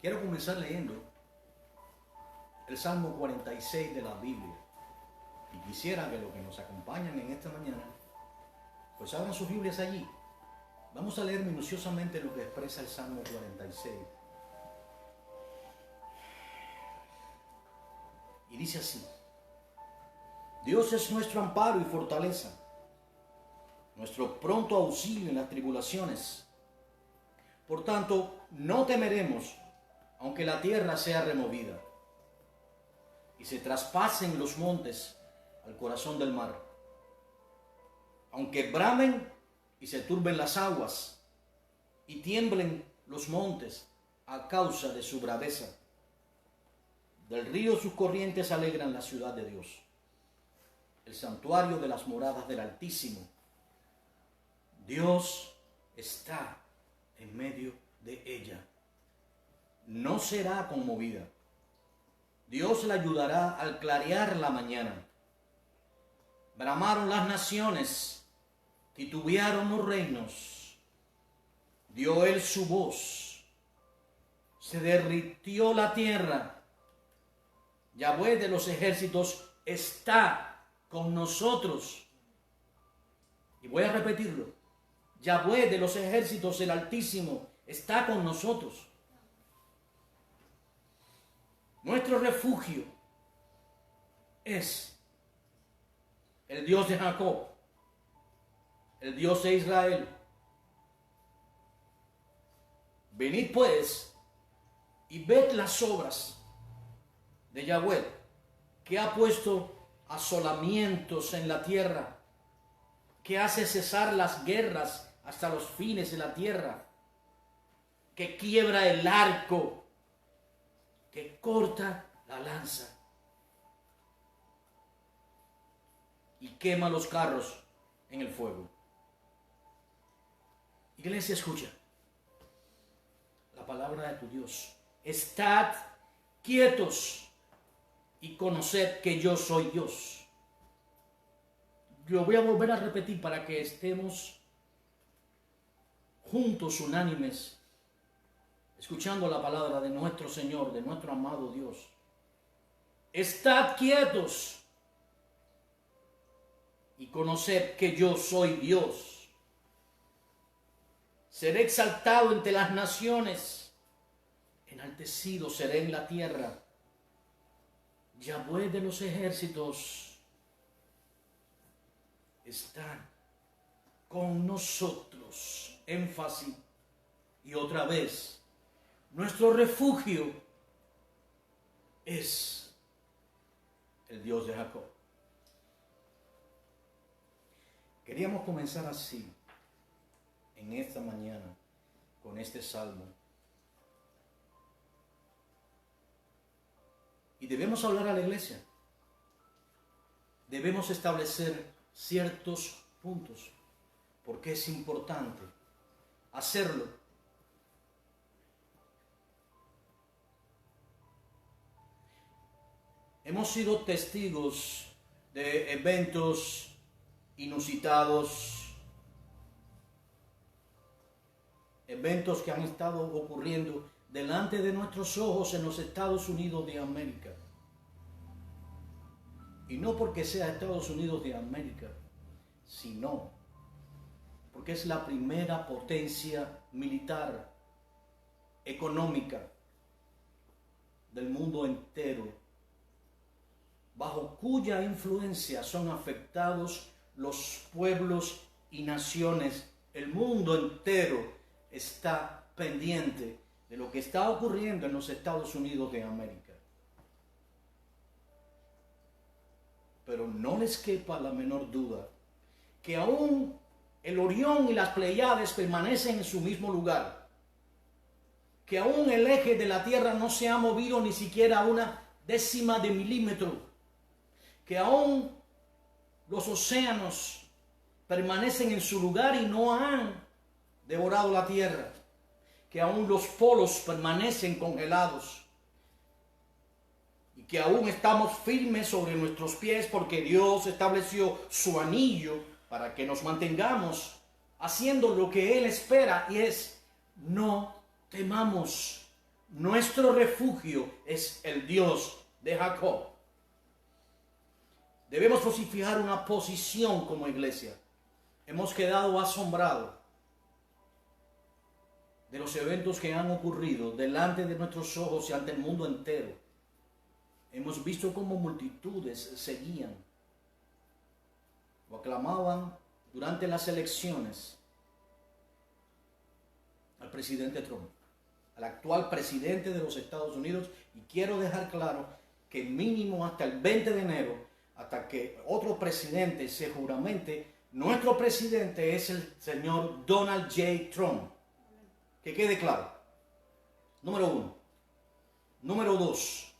Quiero comenzar leyendo el Salmo 46 de la Biblia. Y quisiera que los que nos acompañan en esta mañana, pues abran sus Biblias allí. Vamos a leer minuciosamente lo que expresa el Salmo 46. Y dice así: Dios es nuestro amparo y fortaleza, nuestro pronto auxilio en las tribulaciones. Por tanto, no temeremos, aunque la tierra sea removida y se traspasen los montes al corazón del mar, aunque bramen y se turben las aguas y tiemblen los montes a causa de su braveza. Del río sus corrientes alegran la ciudad de Dios, el santuario de las moradas del Altísimo. Dios está en medio de ella. No será conmovida. Dios la ayudará al clarear la mañana. Bramaron las naciones, titubearon los reinos. Dio él su voz, se derritió la tierra. Yahweh de los ejércitos está con nosotros. Y voy a repetirlo. Yahweh de los ejércitos, el Altísimo, está con nosotros. Nuestro refugio es el Dios de Jacob, el Dios de Israel. Venid pues y ved las obras de Yahweh, que ha puesto asolamientos en la tierra, que hace cesar las guerras hasta los fines de la tierra, que quiebra el arco, que corta la lanza y quema los carros en el fuego. Iglesia, escucha la palabra de tu Dios. Estad quietos y conoced que yo soy Dios. Lo voy a volver a repetir para que estemos juntos, unánimes, escuchando la palabra de nuestro Señor, de nuestro amado Dios. Estad quietos y conoced que yo soy Dios. Seré exaltado entre las naciones, enaltecido seré en la tierra. Yahweh de los ejércitos está con nosotros. Énfasis. Y otra vez, nuestro refugio es el Dios de Jacob. Queríamos comenzar así, en esta mañana, con este salmo. Y debemos hablar a la iglesia. Debemos establecer ciertos puntos, porque es importante hacerlo. Hemos sido testigos de eventos inusitados, eventos que han estado ocurriendo delante de nuestros ojos en los Estados Unidos de América. Y no porque sea Estados Unidos de América, sino porque es la primera potencia militar, económica del mundo entero, bajo cuya influencia son afectados los pueblos y naciones. El mundo entero está pendiente de lo que está ocurriendo en los Estados Unidos de América. Pero no les quepa la menor duda que aún el Orión y las Pleiades permanecen en su mismo lugar, que aún el eje de la Tierra no se ha movido ni siquiera una décima de milímetro, que aún los océanos permanecen en su lugar y no han devorado la Tierra, que aún los polos permanecen congelados y que aún estamos firmes sobre nuestros pies porque Dios estableció su anillo para que nos mantengamos haciendo lo que Él espera, y es: no temamos, Nuestro refugio es el Dios de Jacob. Debemos fijar una posición como iglesia. Hemos quedado asombrados de los eventos que han ocurrido delante de nuestros ojos y ante el mundo entero. Hemos visto cómo multitudes seguían o aclamaban durante las elecciones al presidente Trump, al actual presidente de los Estados Unidos, y quiero dejar claro que mínimo hasta el 20 de enero, hasta que otro presidente se juramente, nuestro presidente es el señor Donald J. Trump. Que quede claro. Número 1. Número 2.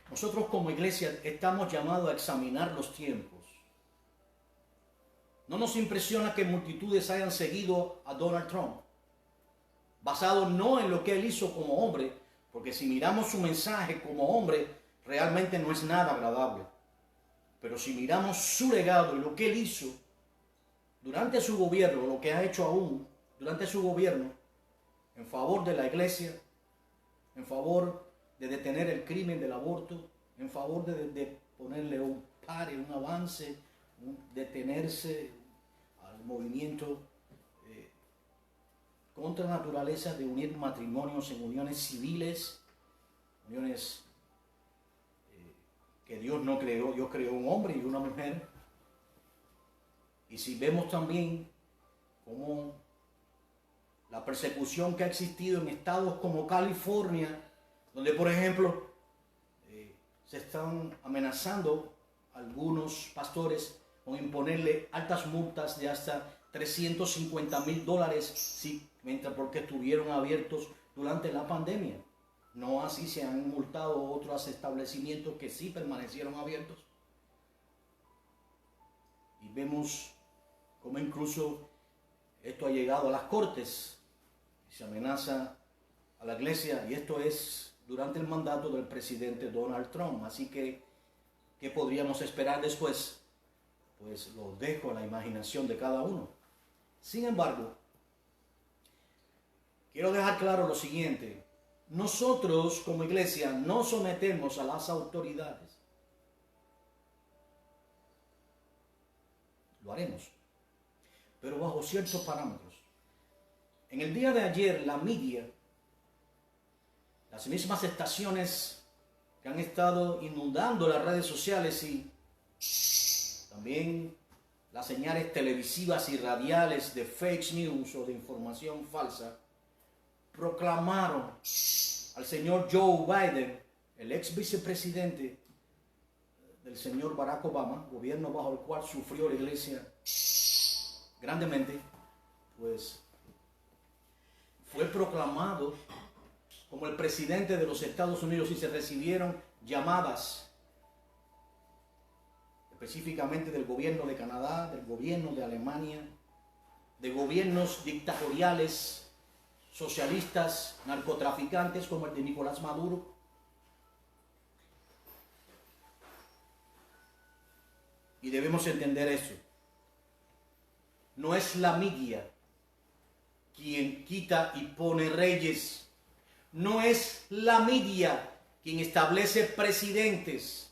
Nosotros como iglesia estamos llamados a examinar los tiempos. No nos impresiona que multitudes hayan seguido a Donald Trump, basado no en lo que él hizo como hombre, porque si miramos su mensaje como hombre, realmente no es nada agradable. Pero si miramos su legado y lo que él hizo durante su gobierno, lo que ha hecho aún durante su gobierno, en favor de la iglesia, en favor de detener el crimen del aborto, en favor de ponerle un pare, un avance, detenerse al movimiento contra la naturaleza de unir matrimonios en uniones civiles, uniones que Dios no creó. Dios creó un hombre y una mujer. Y si vemos también cómo la persecución que ha existido en estados como California, donde por ejemplo se están amenazando algunos pastores con imponerle altas multas de hasta $350,000 porque estuvieron abiertos durante la pandemia. No así se han multado otros establecimientos que sí permanecieron abiertos. Y vemos cómo incluso esto ha llegado a las cortes y se amenaza a la iglesia, y esto es durante el mandato del presidente Donald Trump. Así que, ¿qué podríamos esperar después? Pues lo dejo a la imaginación de cada uno. Sin embargo, quiero dejar claro lo siguiente: nosotros como iglesia no sometemos a las autoridades. Lo haremos, pero bajo ciertos parámetros. En el día de ayer, la media, las mismas estaciones que han estado inundando las redes sociales y también las señales televisivas y radiales de fake news o de información falsa, proclamaron al señor Joe Biden, el ex vicepresidente del señor Barack Obama, gobierno bajo el cual sufrió la iglesia grandemente, pues fue proclamado como el presidente de los Estados Unidos, y se recibieron llamadas específicamente del gobierno de Canadá, del gobierno de Alemania, de gobiernos dictatoriales, socialistas, narcotraficantes como el de Nicolás Maduro. Y debemos entender eso. No es la media quien quita y pone reyes. No es la media quien establece presidentes.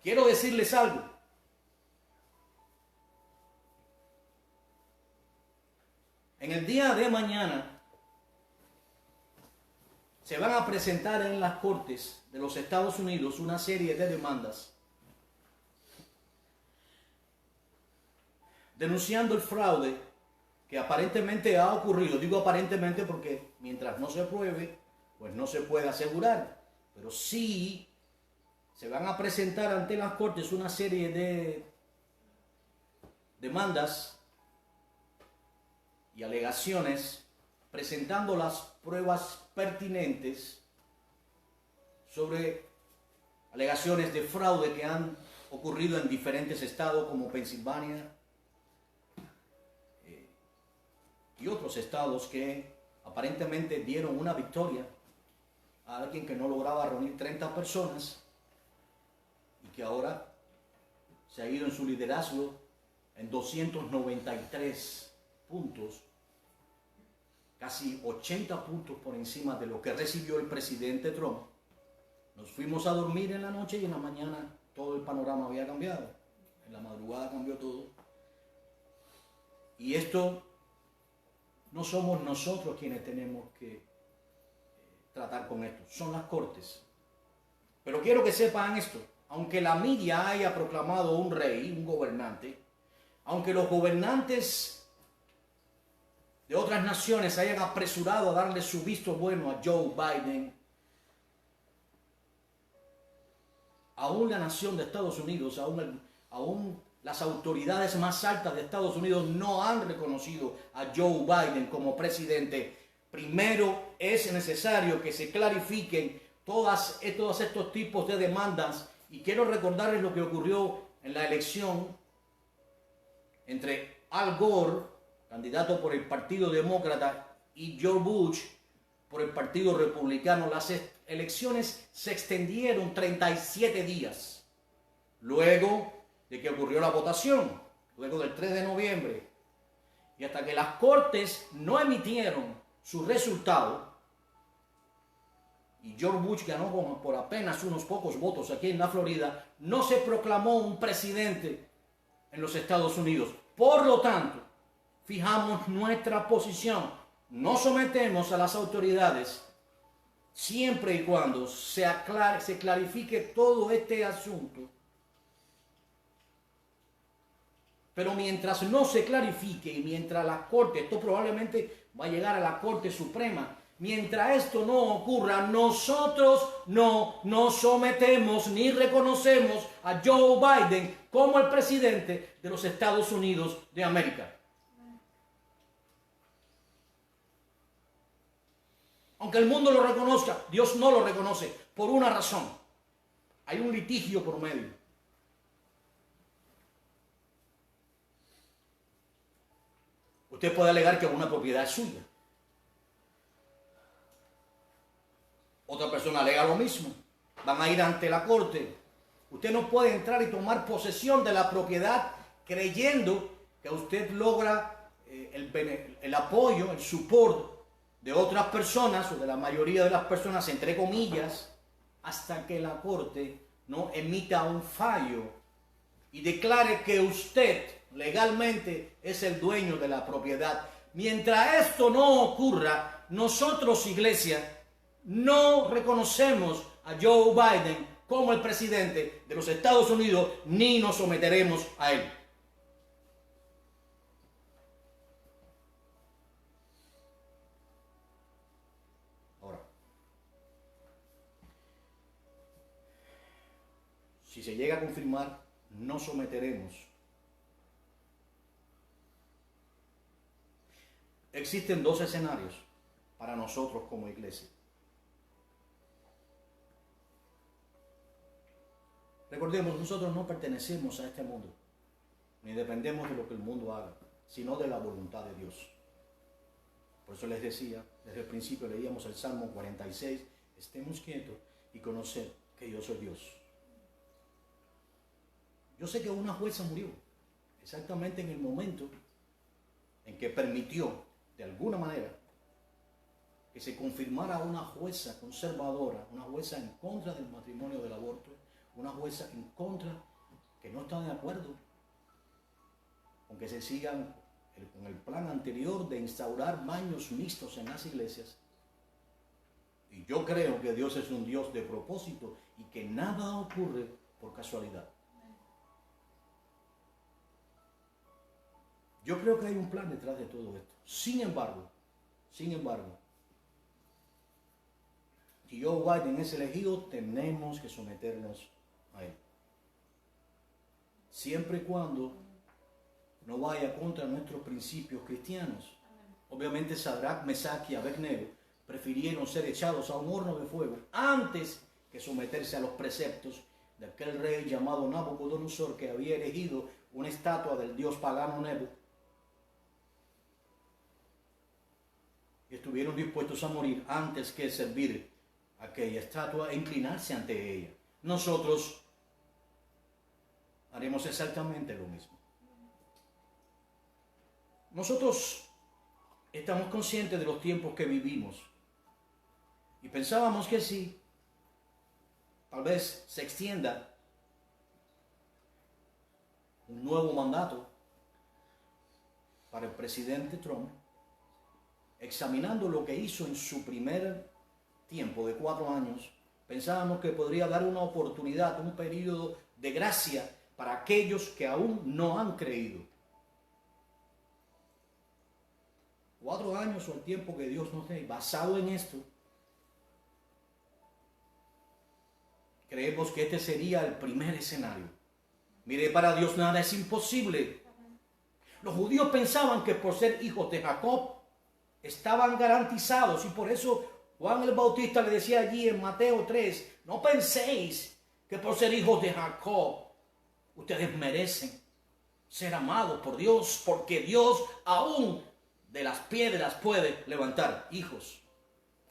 Quiero decirles algo. En el día de mañana se van a presentar en las cortes de los Estados Unidos una serie de demandas denunciando el fraude que aparentemente ha ocurrido. Digo aparentemente porque mientras no se pruebe, pues no se puede asegurar. Pero sí se van a presentar ante las cortes una serie de demandas y alegaciones presentando las pruebas pertinentes sobre alegaciones de fraude que han ocurrido en diferentes estados como Pensilvania y otros estados que aparentemente dieron una victoria a alguien que no lograba reunir 30 personas y que ahora se ha ido en su liderazgo en 293 puntos casi 80 puntos por encima de lo que recibió el presidente Trump. Nos fuimos a dormir en la noche y en la mañana todo el panorama había cambiado. En la madrugada cambió todo. Y esto no somos nosotros quienes tenemos que tratar con esto, son las cortes. Pero quiero que sepan esto, aunque la media haya proclamado un rey, un gobernante, aunque los gobernantes de otras naciones hayan apresurado a darle su visto bueno a Joe Biden, aún la nación de Estados Unidos, aún las autoridades más altas de Estados Unidos no han reconocido a Joe Biden como presidente. Primero es necesario que se clarifiquen todos estos tipos de demandas, y quiero recordarles lo que ocurrió en la elección entre Al Gore, candidato por el Partido Demócrata, y George Bush por el Partido Republicano. Las elecciones se extendieron 37 días luego de que ocurrió la votación, luego del 3 de noviembre, y hasta que las cortes no emitieron su resultado, y George Bush ganó por apenas unos pocos votos aquí en la Florida, no se proclamó un presidente en los Estados Unidos. Por lo tanto, fijamos nuestra posición. No sometemos a las autoridades siempre y cuando se clarifique todo este asunto. Pero mientras no se clarifique y mientras la Corte, esto probablemente va a llegar a la Corte Suprema, mientras esto no ocurra, nosotros no nos sometemos ni reconocemos a Joe Biden como el presidente de los Estados Unidos de América. Aunque el mundo lo reconozca, Dios no lo reconoce por una razón. Hay un litigio por medio. Usted puede alegar que una propiedad es suya. Otra persona alega lo mismo. Van a ir ante la corte. Usted no puede entrar y tomar posesión de la propiedad creyendo que usted logra el apoyo, el support de otras personas o de la mayoría de las personas, entre comillas, hasta que la corte no emita un fallo y declare que usted legalmente es el dueño de la propiedad. Mientras esto no ocurra, nosotros, iglesia, no reconocemos a Joe Biden como el presidente de los Estados Unidos, ni nos someteremos a él. Ahora, si se llega a confirmar, no someteremos. Existen dos escenarios para nosotros como iglesia. Recordemos, nosotros no pertenecemos a este mundo, ni dependemos de lo que el mundo haga, sino de la voluntad de Dios. Por eso les decía, desde el principio leíamos el Salmo 46, estemos quietos y conocer que yo soy Dios. Yo sé que una jueza murió, exactamente en el momento en que permitió, de alguna manera, que se confirmara una jueza conservadora, una jueza en contra del matrimonio del aborto, una jueza en contra, que no está de acuerdo con que se sigan con el plan anterior de instaurar baños mixtos en las iglesias. Y yo creo que Dios es un Dios de propósito y que nada ocurre por casualidad. Yo creo que hay un plan detrás de todo esto. Sin embargo, si Joe Biden es elegido, tenemos que someternos a él. Siempre y cuando no vaya contra nuestros principios cristianos. Obviamente Sadrach, Mesach y Abednego prefirieron ser echados a un horno de fuego antes que someterse a los preceptos de aquel rey llamado Nabucodonosor, que había erigido una estatua del dios pagano Nebo. Y estuvieron dispuestos a morir antes que servir aquella estatua e inclinarse ante ella. Nosotros haremos exactamente lo mismo. Nosotros estamos conscientes de los tiempos que vivimos. Y pensábamos que sí, tal vez se extienda un nuevo mandato para el presidente Trump, examinando lo que hizo en su primer tiempo de 4 años, pensábamos que podría dar una oportunidad, un periodo de gracia para aquellos que aún no han creído. 4 años o el tiempo que Dios nos dé. Basado en esto, creemos que este sería el primer escenario. Mire, para Dios nada es imposible. Los judíos pensaban que por ser hijos de Jacob estaban garantizados, y por eso Juan el Bautista le decía allí en Mateo 3, no penséis que por ser hijos de Jacob ustedes merecen ser amados por Dios, porque Dios aún de las piedras puede levantar hijos.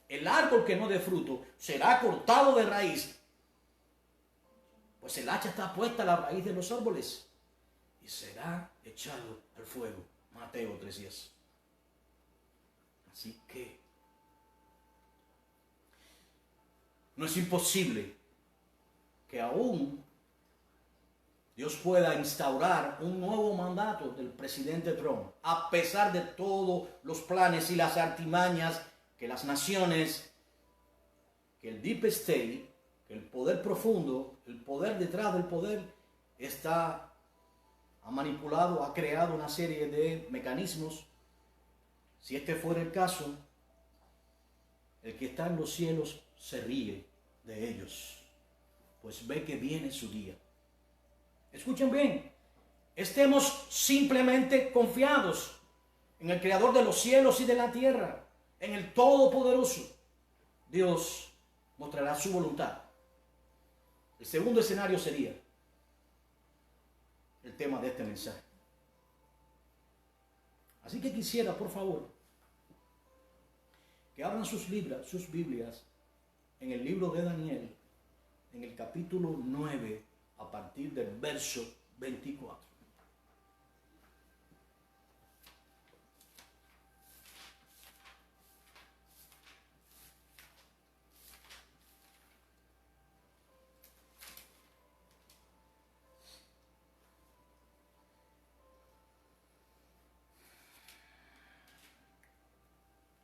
El árbol que no dé fruto será cortado de raíz, pues el hacha está puesta a la raíz de los árboles y será echado al fuego. Mateo 3:10. Así que no es imposible que aún Dios pueda instaurar un nuevo mandato del presidente Trump, a pesar de todos los planes y las artimañas que las naciones, que el Deep State, que el poder profundo, el poder detrás del poder, ha manipulado, ha creado una serie de mecanismos. Si este fuera el caso, el que está en los cielos se ríe de ellos, pues ve que viene su día. Escuchen bien, estemos simplemente confiados en el Creador de los cielos y de la tierra, en el Todopoderoso. Dios mostrará su voluntad. El segundo escenario sería el tema de este mensaje. Así que quisiera, por favor, que abran sus Biblias en el libro de Daniel, en el capítulo 9, a partir del verso 24.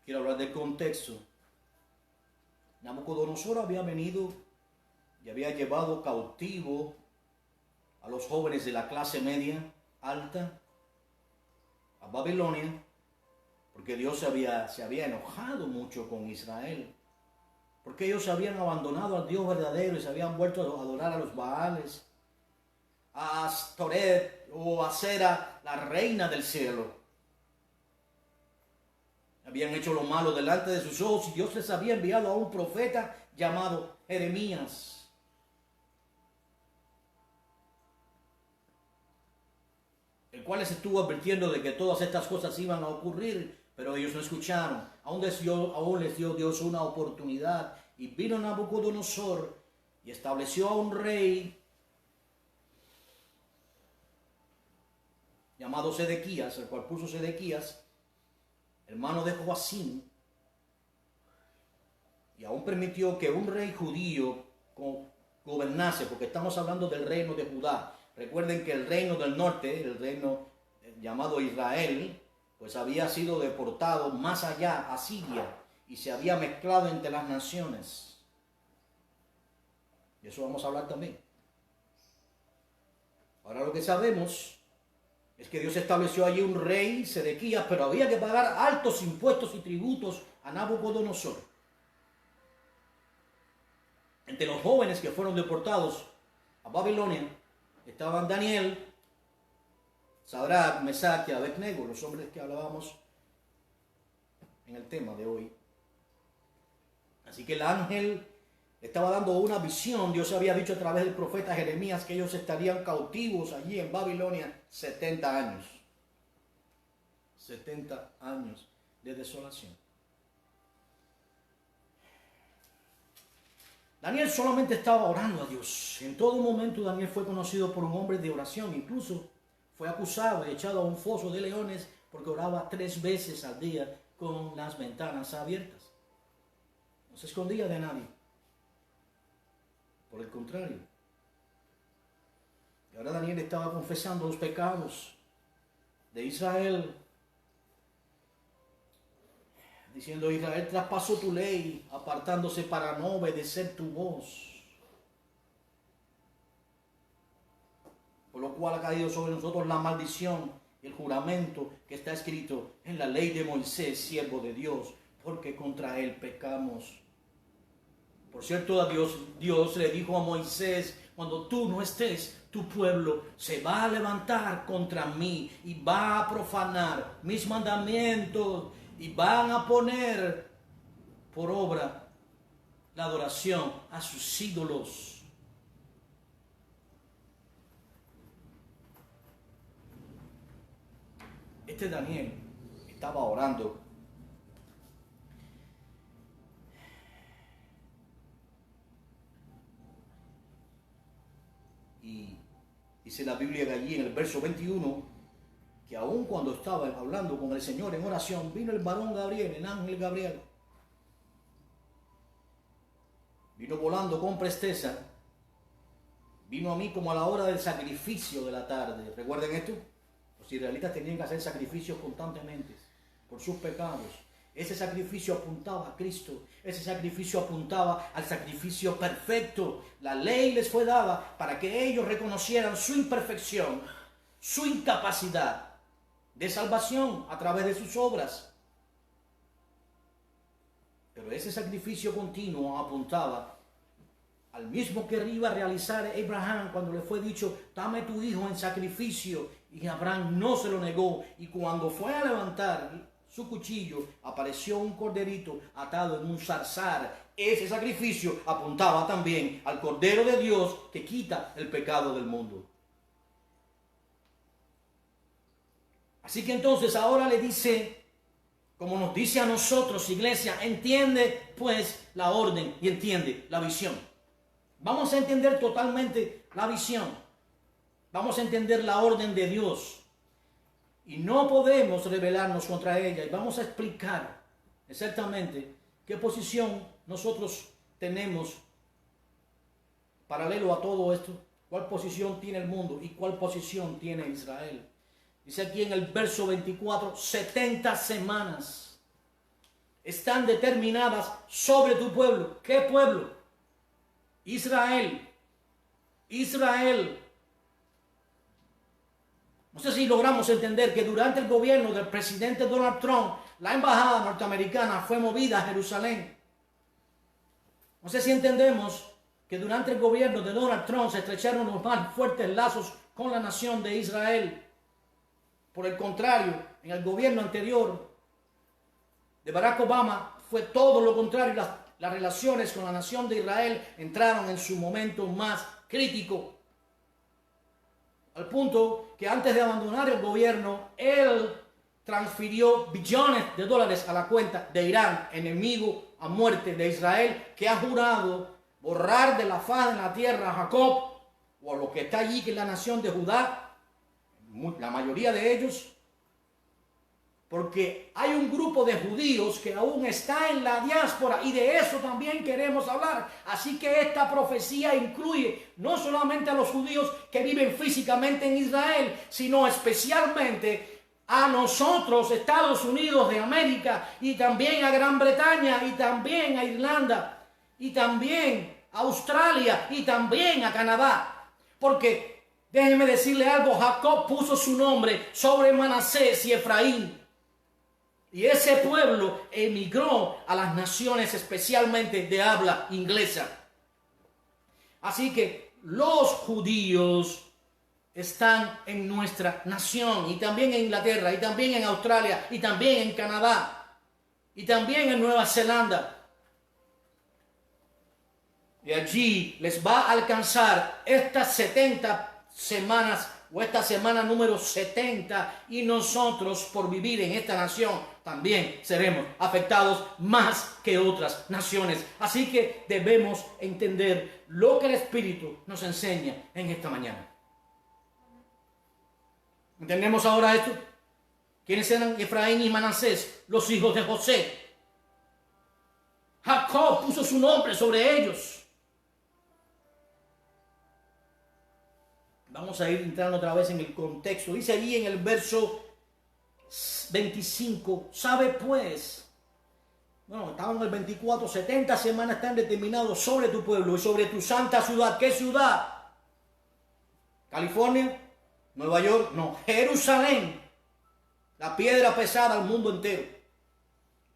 Quiero hablar del contexto. Nabucodonosor había venido y había llevado cautivo a los jóvenes de la clase media alta a Babilonia, porque Dios se había enojado mucho con Israel, porque ellos habían abandonado al Dios verdadero y se habían vuelto a adorar a los Baales, a Astoret o a Sera, la reina del cielo. Habían hecho lo malo delante de sus ojos y Dios les había enviado a un profeta llamado Jeremías. El cual les estuvo advirtiendo de que todas estas cosas iban a ocurrir, pero ellos no escucharon. Aún les dio Dios una oportunidad, y vino Nabucodonosor y estableció a un rey llamado Sedequías, el cual puso Sedequías, hermano de Joacim, y aún permitió que un rey judío gobernase, porque estamos hablando del reino de Judá. Recuerden que el reino del norte, el reino llamado Israel, pues había sido deportado más allá, a Siria, y se había mezclado entre las naciones. De eso vamos a hablar también. Ahora lo que sabemos es que Dios estableció allí un rey, Sedequías, pero había que pagar altos impuestos y tributos a Nabucodonosor. Entre los jóvenes que fueron deportados a Babilonia estaban Daniel, Sadrach, Mesach y Abednego, los hombres que hablábamos en el tema de hoy. Así que el ángel estaba dando una visión. Dios había dicho a través del profeta Jeremías que ellos estarían cautivos allí en Babilonia 70 años. 70 años de desolación. Daniel solamente estaba orando a Dios. En todo momento Daniel fue conocido por un hombre de oración. Incluso fue acusado y echado a un foso de leones porque oraba 3 veces al día con las ventanas abiertas. No se escondía de nadie. Por el contrario. Y ahora Daniel estaba confesando los pecados de Israel, diciendo: Israel traspasó tu ley, apartándose para no obedecer tu voz. Por lo cual ha caído sobre nosotros la maldición y el juramento que está escrito en la ley de Moisés, siervo de Dios, porque contra él pecamos. Por cierto, a Dios le dijo a Moisés: cuando tú no estés, tu pueblo se va a levantar contra mí y va a profanar mis mandamientos y van a poner por obra la adoración a sus ídolos. Este Daniel estaba orando y dice la Biblia que allí en el verso 21 que aun cuando estaba hablando con el Señor en oración, vino el varón Gabriel, el ángel Gabriel, vino volando con presteza, vino a mí como a la hora del sacrificio de la tarde. ¿Recuerden esto? Los israelitas tenían que hacer sacrificios constantemente por sus pecados. Ese sacrificio apuntaba a Cristo. Ese sacrificio apuntaba al sacrificio perfecto. La ley les fue dada para que ellos reconocieran su imperfección, su incapacidad de salvación a través de sus obras. Pero ese sacrificio continuo apuntaba al mismo que iba a realizar Abraham cuando le fue dicho: dame tu hijo en sacrificio. Y Abraham no se lo negó. Y cuando fue a levantar su cuchillo, apareció un corderito atado en un zarzal. Ese sacrificio apuntaba también al Cordero de Dios que quita el pecado del mundo. Así que entonces ahora le dice, como nos dice a nosotros, iglesia, entiende pues la orden y entiende la visión. Vamos a entender totalmente la visión. Vamos a entender la orden de Dios. Y no podemos rebelarnos contra ella. Y vamos a explicar exactamente qué posición nosotros tenemos paralelo a todo esto. Cuál posición tiene el mundo y cuál posición tiene Israel. Dice aquí en el verso 24, 70 semanas están determinadas sobre tu pueblo. ¿Qué pueblo? Israel. Israel. No sé si logramos entender que durante el gobierno del presidente Donald Trump, la embajada norteamericana fue movida a Jerusalén. No sé si entendemos que durante el gobierno de Donald Trump se estrecharon los más fuertes lazos con la nación de Israel. Por el contrario, en el gobierno anterior de Barack Obama fue todo lo contrario. Las relaciones con la nación de Israel entraron en su momento más crítico. Al punto que antes de abandonar el gobierno, él transfirió billones de dólares a la cuenta de Irán, enemigo a muerte de Israel, que ha jurado borrar de la faz de la tierra a Jacob, o a lo que está allí, que es la nación de Judá, la mayoría de ellos, porque hay un grupo de judíos que aún está en la diáspora y de eso también queremos hablar. Así que esta profecía incluye no solamente a los judíos que viven físicamente en Israel, sino especialmente a nosotros, Estados Unidos de América, y también a Gran Bretaña, y también a Irlanda, y también a Australia, y también a Canadá. Porque déjenme decirle algo, Jacob puso su nombre sobre Manasés y Efraín. Y ese pueblo emigró a las naciones especialmente de habla inglesa. Así que los judíos están en nuestra nación, y también en Inglaterra, y también en Australia, y también en Canadá, y también en Nueva Zelanda. Y allí les va a alcanzar estas 70 semanas o esta semana número 70, y nosotros por vivir en esta nación también seremos afectados más que otras naciones. Así que debemos entender lo que el Espíritu nos enseña en esta mañana. ¿Entendemos ahora esto? ¿Quiénes eran Efraín y Manasés? Los hijos de José. Jacob puso su nombre sobre ellos. Vamos a ir entrando otra vez en el contexto. Dice allí en el verso 25, sabe pues, bueno, estaban en el 24, 70 semanas están determinados sobre tu pueblo y sobre tu santa ciudad. ¿Qué ciudad? ¿California? ¿Nueva York? No, Jerusalén, la piedra pesada al mundo entero,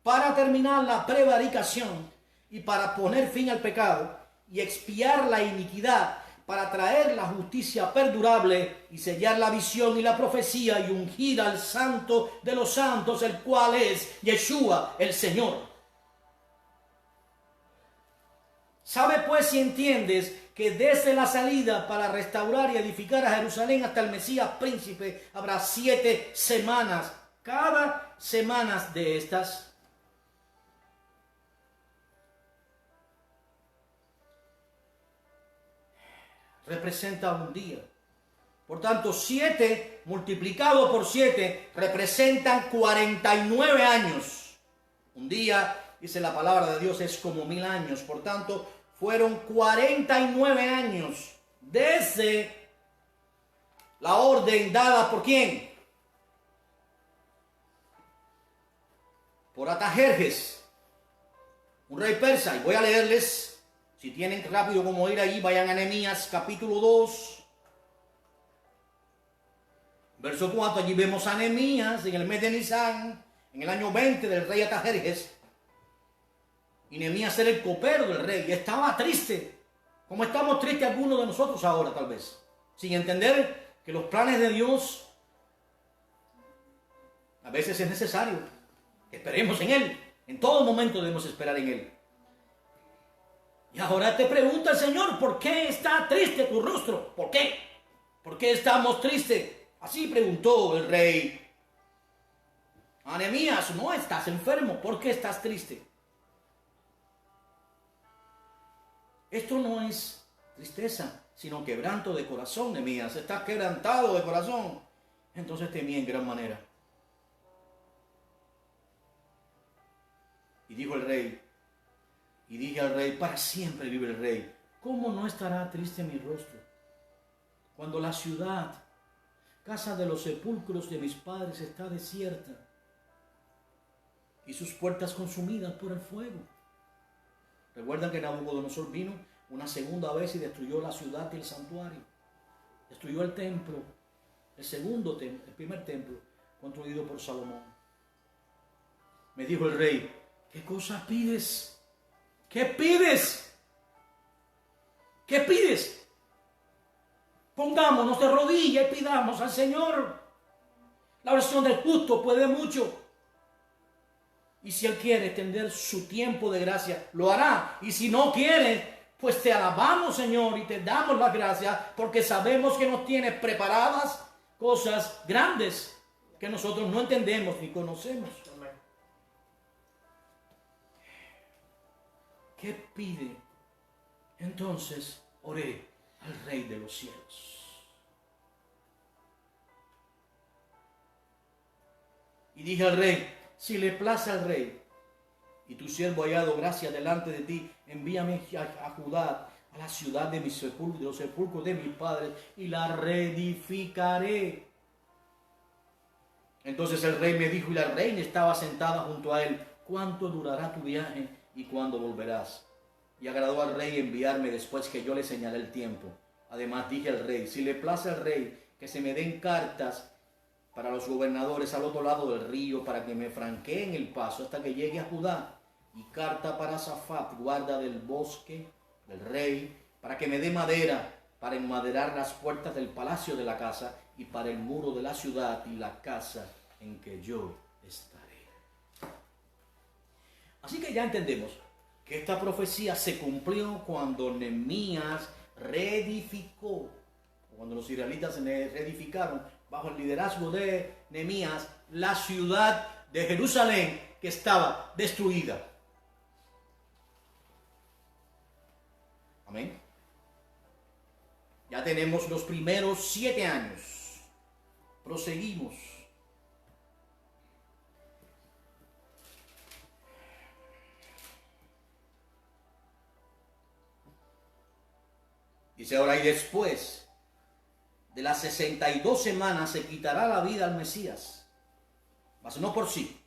para terminar la prevaricación y para poner fin al pecado y expiar la iniquidad, para traer la justicia perdurable y sellar la visión y la profecía y ungir al santo de los santos, el cual es Yeshua el Señor. Sabe pues y entiendes que desde la salida para restaurar y edificar a Jerusalén hasta el Mesías príncipe habrá 7 semanas. Cada semana de estas representa un día. Por tanto, 7 multiplicado por 7 representan 49 años. Un día, dice la palabra de Dios, es como 1000 años. Por tanto, fueron 49 años desde la orden dada por ¿quién? Por Artajerjes, un rey persa. Y voy a leerles, si tienen rápido como ir ahí, vayan a Nehemías capítulo 2, verso 4. Allí vemos a Nehemías en el mes de Nisan, en el año 20 del rey Artajerjes. Y Nehemías era el copero del rey y estaba triste, como estamos tristes algunos de nosotros ahora tal vez, sin entender que los planes de Dios a veces es necesario que esperemos en Él. En todo momento debemos esperar en Él. Y ahora te pregunta el Señor, ¿por qué está triste tu rostro? ¿Por qué? ¿Por qué estamos tristes? Así preguntó el rey a Nehemías. No estás enfermo, ¿por qué estás triste? Esto no es tristeza, sino quebranto de corazón, Nehemías. Estás quebrantado de corazón. Entonces temí en gran manera. Y dijo el rey, y dije al rey, para siempre vive el rey. ¿Cómo no estará triste mi rostro? Cuando la ciudad, casa de los sepulcros de mis padres, está desierta y sus puertas consumidas por el fuego. Recuerdan que Nabucodonosor vino una segunda vez y destruyó la ciudad y el santuario. Destruyó el templo, el segundo templo, el primer templo, construido por Salomón. Me dijo el rey, ¿qué cosa pides? ¿Qué pides? ¿Qué pides? Pongámonos de rodillas y pidamos al Señor. La oración del justo puede mucho. Y si Él quiere extender su tiempo de gracia, lo hará. Y si no quiere, pues te alabamos, Señor, y te damos las gracias, porque sabemos que nos tienes preparadas cosas grandes que nosotros no entendemos ni conocemos. Amén. ¿Qué pide? Entonces oré al Rey de los cielos. Y dije al rey, si le place al rey, y tu siervo ha hallado gracia delante de ti, envíame a Judá, a la ciudad de mis sepulcros, de los sepulcros de mis padres, y la reedificaré. Entonces el rey me dijo, y la reina estaba sentada junto a él, ¿cuánto durará tu viaje y cuándo volverás? Y agradó al rey enviarme después que yo le señalé el tiempo. Además dije al rey, si le place al rey que se me den cartas para los gobernadores al otro lado del río, para que me franqueen el paso hasta que llegue a Judá, y carta para Safat, guarda del bosque del rey, para que me dé madera para enmaderar las puertas del palacio de la casa y para el muro de la ciudad y la casa en que yo estaré. Así que ya entendemos que esta profecía se cumplió cuando Nehemías reedificó, cuando los israelitas se reedificaron bajo el liderazgo de Nehemías, la ciudad de Jerusalén que estaba destruida. Amén. Ya tenemos los primeros 7 años. Proseguimos. Dice ahora, y después de las 62 semanas se quitará la vida al Mesías, mas no por sí.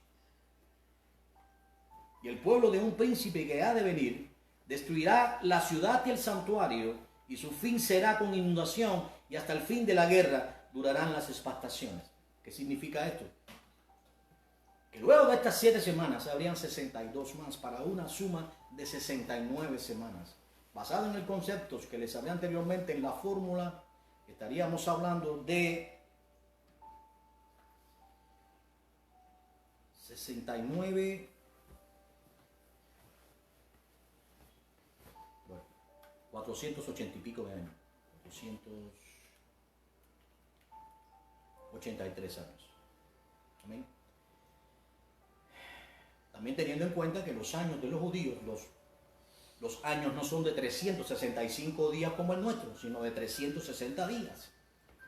Y el pueblo de un príncipe que ha de venir destruirá la ciudad y el santuario, y su fin será con inundación, y hasta el fin de la guerra durarán las expastaciones. ¿Qué significa esto? Que luego de estas 7 semanas habrían 62 más, para una suma de 69 semanas. Basado en el concepto que les hablé anteriormente en la fórmula, estaríamos hablando de 69, 480 y pico de años, 483 años. Amén. También teniendo en cuenta que los años de los judíos, los años no son de 365 días como el nuestro, sino de 360 días.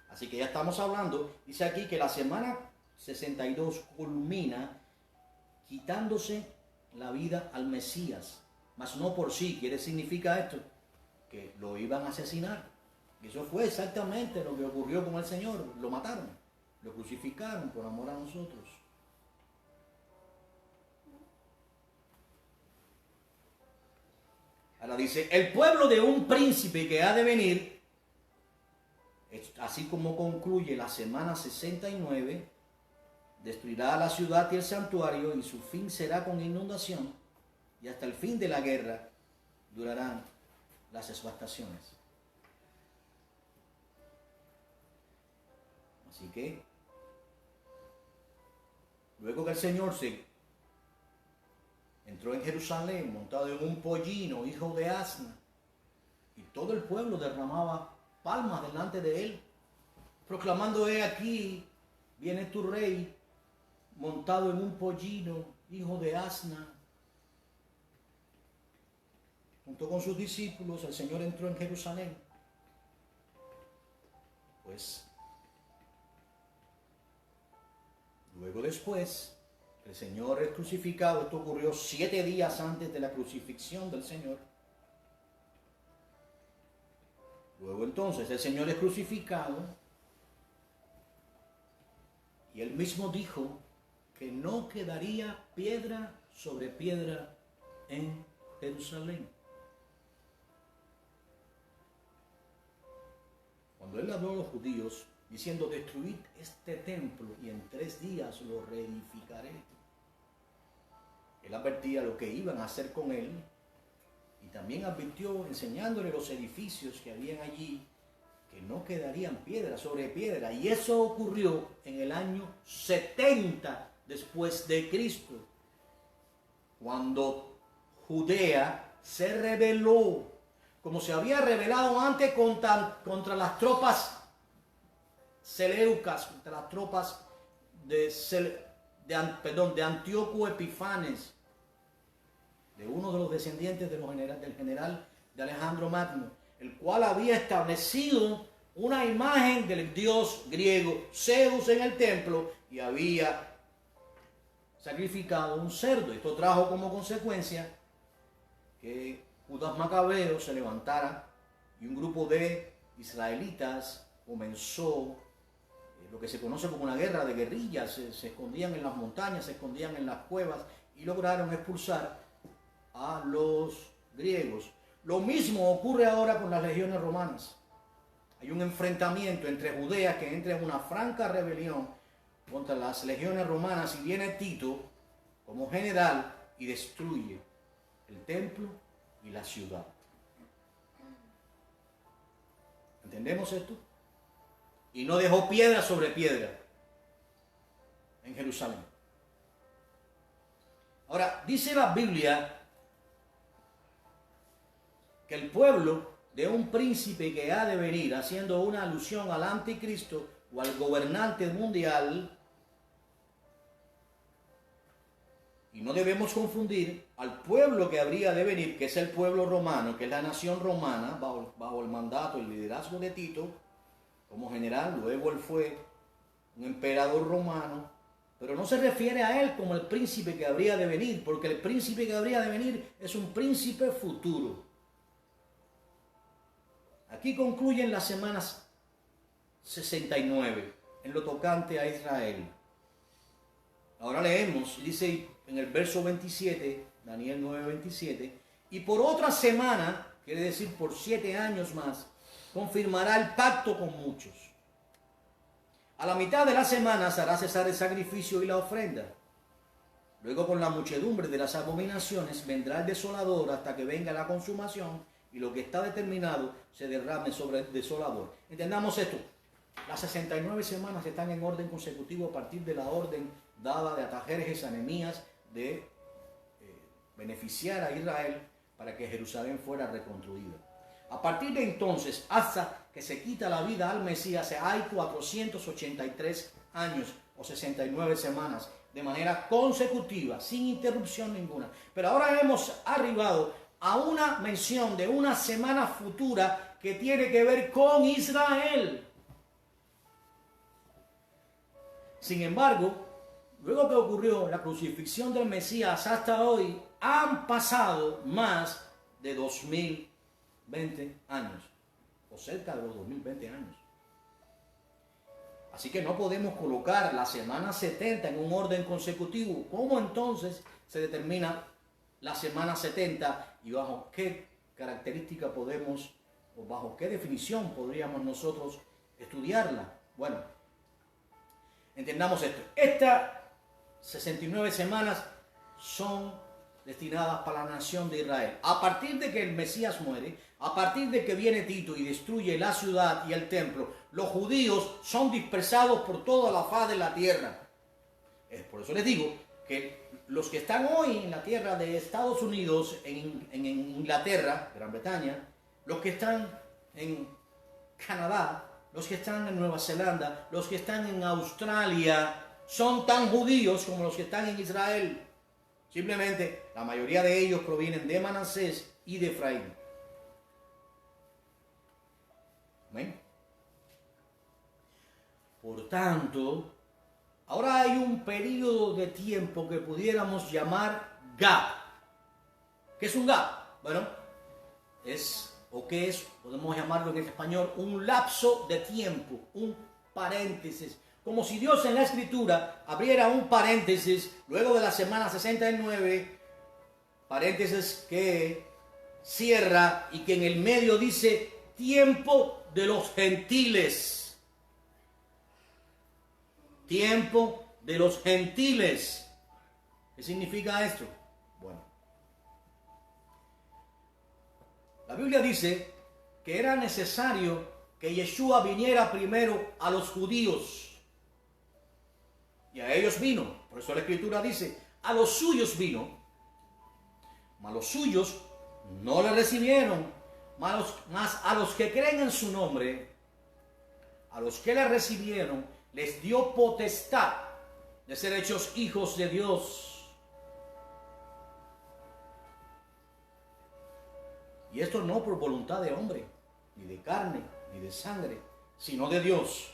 Así que ya estamos hablando, dice aquí que la semana 62 culmina quitándose la vida al Mesías, mas no por sí. ¿Qué significa esto? Que lo iban a asesinar. Y eso fue exactamente lo que ocurrió con el Señor. Lo mataron, lo crucificaron por amor a nosotros. Ahora dice, el pueblo de un príncipe que ha de venir, así como concluye la semana 69, destruirá la ciudad y el santuario, y su fin será con inundación, y hasta el fin de la guerra durarán las expastaciones. Así que, luego que el Señor entró en Jerusalén montado en un pollino, hijo de asna, y todo el pueblo derramaba palmas delante de él, proclamando: he aquí, viene tu rey, montado en un pollino, hijo de asna. Junto con sus discípulos, el Señor entró en Jerusalén. Pues, luego después, el Señor es crucificado. Esto ocurrió 7 días antes de la crucifixión del Señor. Luego entonces el Señor es crucificado, y Él mismo dijo que no quedaría piedra sobre piedra en Jerusalén. Cuando Él habló a los judíos diciendo: destruid este templo y en 3 días lo reedificaré, Él advertía lo que iban a hacer con Él, y también advirtió, enseñándole los edificios que habían allí, que no quedarían piedra sobre piedra. Y eso ocurrió en el año 70 después de Cristo, cuando Judea se rebeló, como se había rebelado antes contra las tropas seleucas, contra las tropas de Antíoco Epifanes, de uno de los descendientes del general de Alejandro Magno, el cual había establecido una imagen del dios griego Zeus en el templo y había sacrificado un cerdo. Esto trajo como consecuencia que Judas Macabeo se levantara y un grupo de israelitas comenzó lo que se conoce como una guerra de guerrillas. Se escondían en las montañas, se escondían en las cuevas y lograron expulsar a los griegos. Lo mismo ocurre ahora con las legiones romanas. Hay un enfrentamiento entre Judea, que entra en una franca rebelión contra las legiones romanas, y viene Tito como general y destruye el templo y la ciudad. ¿Entendemos esto? Y no dejó piedra sobre piedra en Jerusalén. Ahora, dice la Biblia que el pueblo de un príncipe que ha de venir, haciendo una alusión al anticristo o al gobernante mundial, y no debemos confundir al pueblo que habría de venir, que es el pueblo romano, que es la nación romana, bajo el mandato y el liderazgo de Tito como general. Luego él fue un emperador romano, pero no se refiere a él como el príncipe que habría de venir, porque el príncipe que habría de venir es un príncipe futuro. Aquí concluyen las semanas 69 en lo tocante a Israel. Ahora leemos, dice en el verso 27, Daniel 9:27, y por otra semana, quiere decir por 7 años más, confirmará el pacto con muchos. A la mitad de la semana se hará cesar el sacrificio y la ofrenda. Luego con la muchedumbre de las abominaciones vendrá el desolador hasta que venga la consumación y lo que está determinado se derrame sobre el desolador. Entendamos esto. Las 69 semanas están en orden consecutivo a partir de la orden dada de Artajerjes a Nehemías de beneficiar a Israel para que Jerusalén fuera reconstruida. A partir de entonces, hasta que se quita la vida al Mesías, hay 483 años o 69 semanas de manera consecutiva, sin interrupción ninguna. Pero ahora hemos arribado a una mención de una semana futura que tiene que ver con Israel. Sin embargo, luego que ocurrió la crucifixión del Mesías hasta hoy, han pasado más de 2020 años, o cerca de los 2020 años. Así que no podemos colocar la semana 70 en un orden consecutivo. ¿Cómo entonces se determina la semana 70 y bajo qué característica podemos, o bajo qué definición podríamos nosotros estudiarla? Bueno, entendamos esto. Estas 69 semanas son destinadas para la nación de Israel. A partir de que el Mesías muere, a partir de que viene Tito y destruye la ciudad y el templo, los judíos son dispersados por toda la faz de la tierra. Por eso les digo que los que están hoy en la tierra de Estados Unidos, en Inglaterra, Gran Bretaña, los que están en Canadá, los que están en Nueva Zelanda, los que están en Australia, son tan judíos como los que están en Israel. Simplemente la mayoría de ellos provienen de Manasés y de Efraín. ¿Amén? Por tanto, ahora hay un periodo de tiempo que pudiéramos llamar gap. ¿Qué es un gap? Bueno, podemos llamarlo en español, un lapso de tiempo, un paréntesis. Como si Dios en la Escritura abriera un paréntesis luego de la semana 69, paréntesis que cierra y que en el medio dice tiempo de los gentiles. Tiempo de los gentiles. ¿Qué significa esto? Bueno, la Biblia dice que era necesario que Yeshua viniera primero a los judíos. Y a ellos vino. Por eso la Escritura dice, a los suyos vino. Mas los suyos no le recibieron. Mas a los que creen en su nombre, a los que le recibieron, les dio potestad de ser hechos hijos de Dios. Y esto no por voluntad de hombre, ni de carne, ni de sangre, sino de Dios.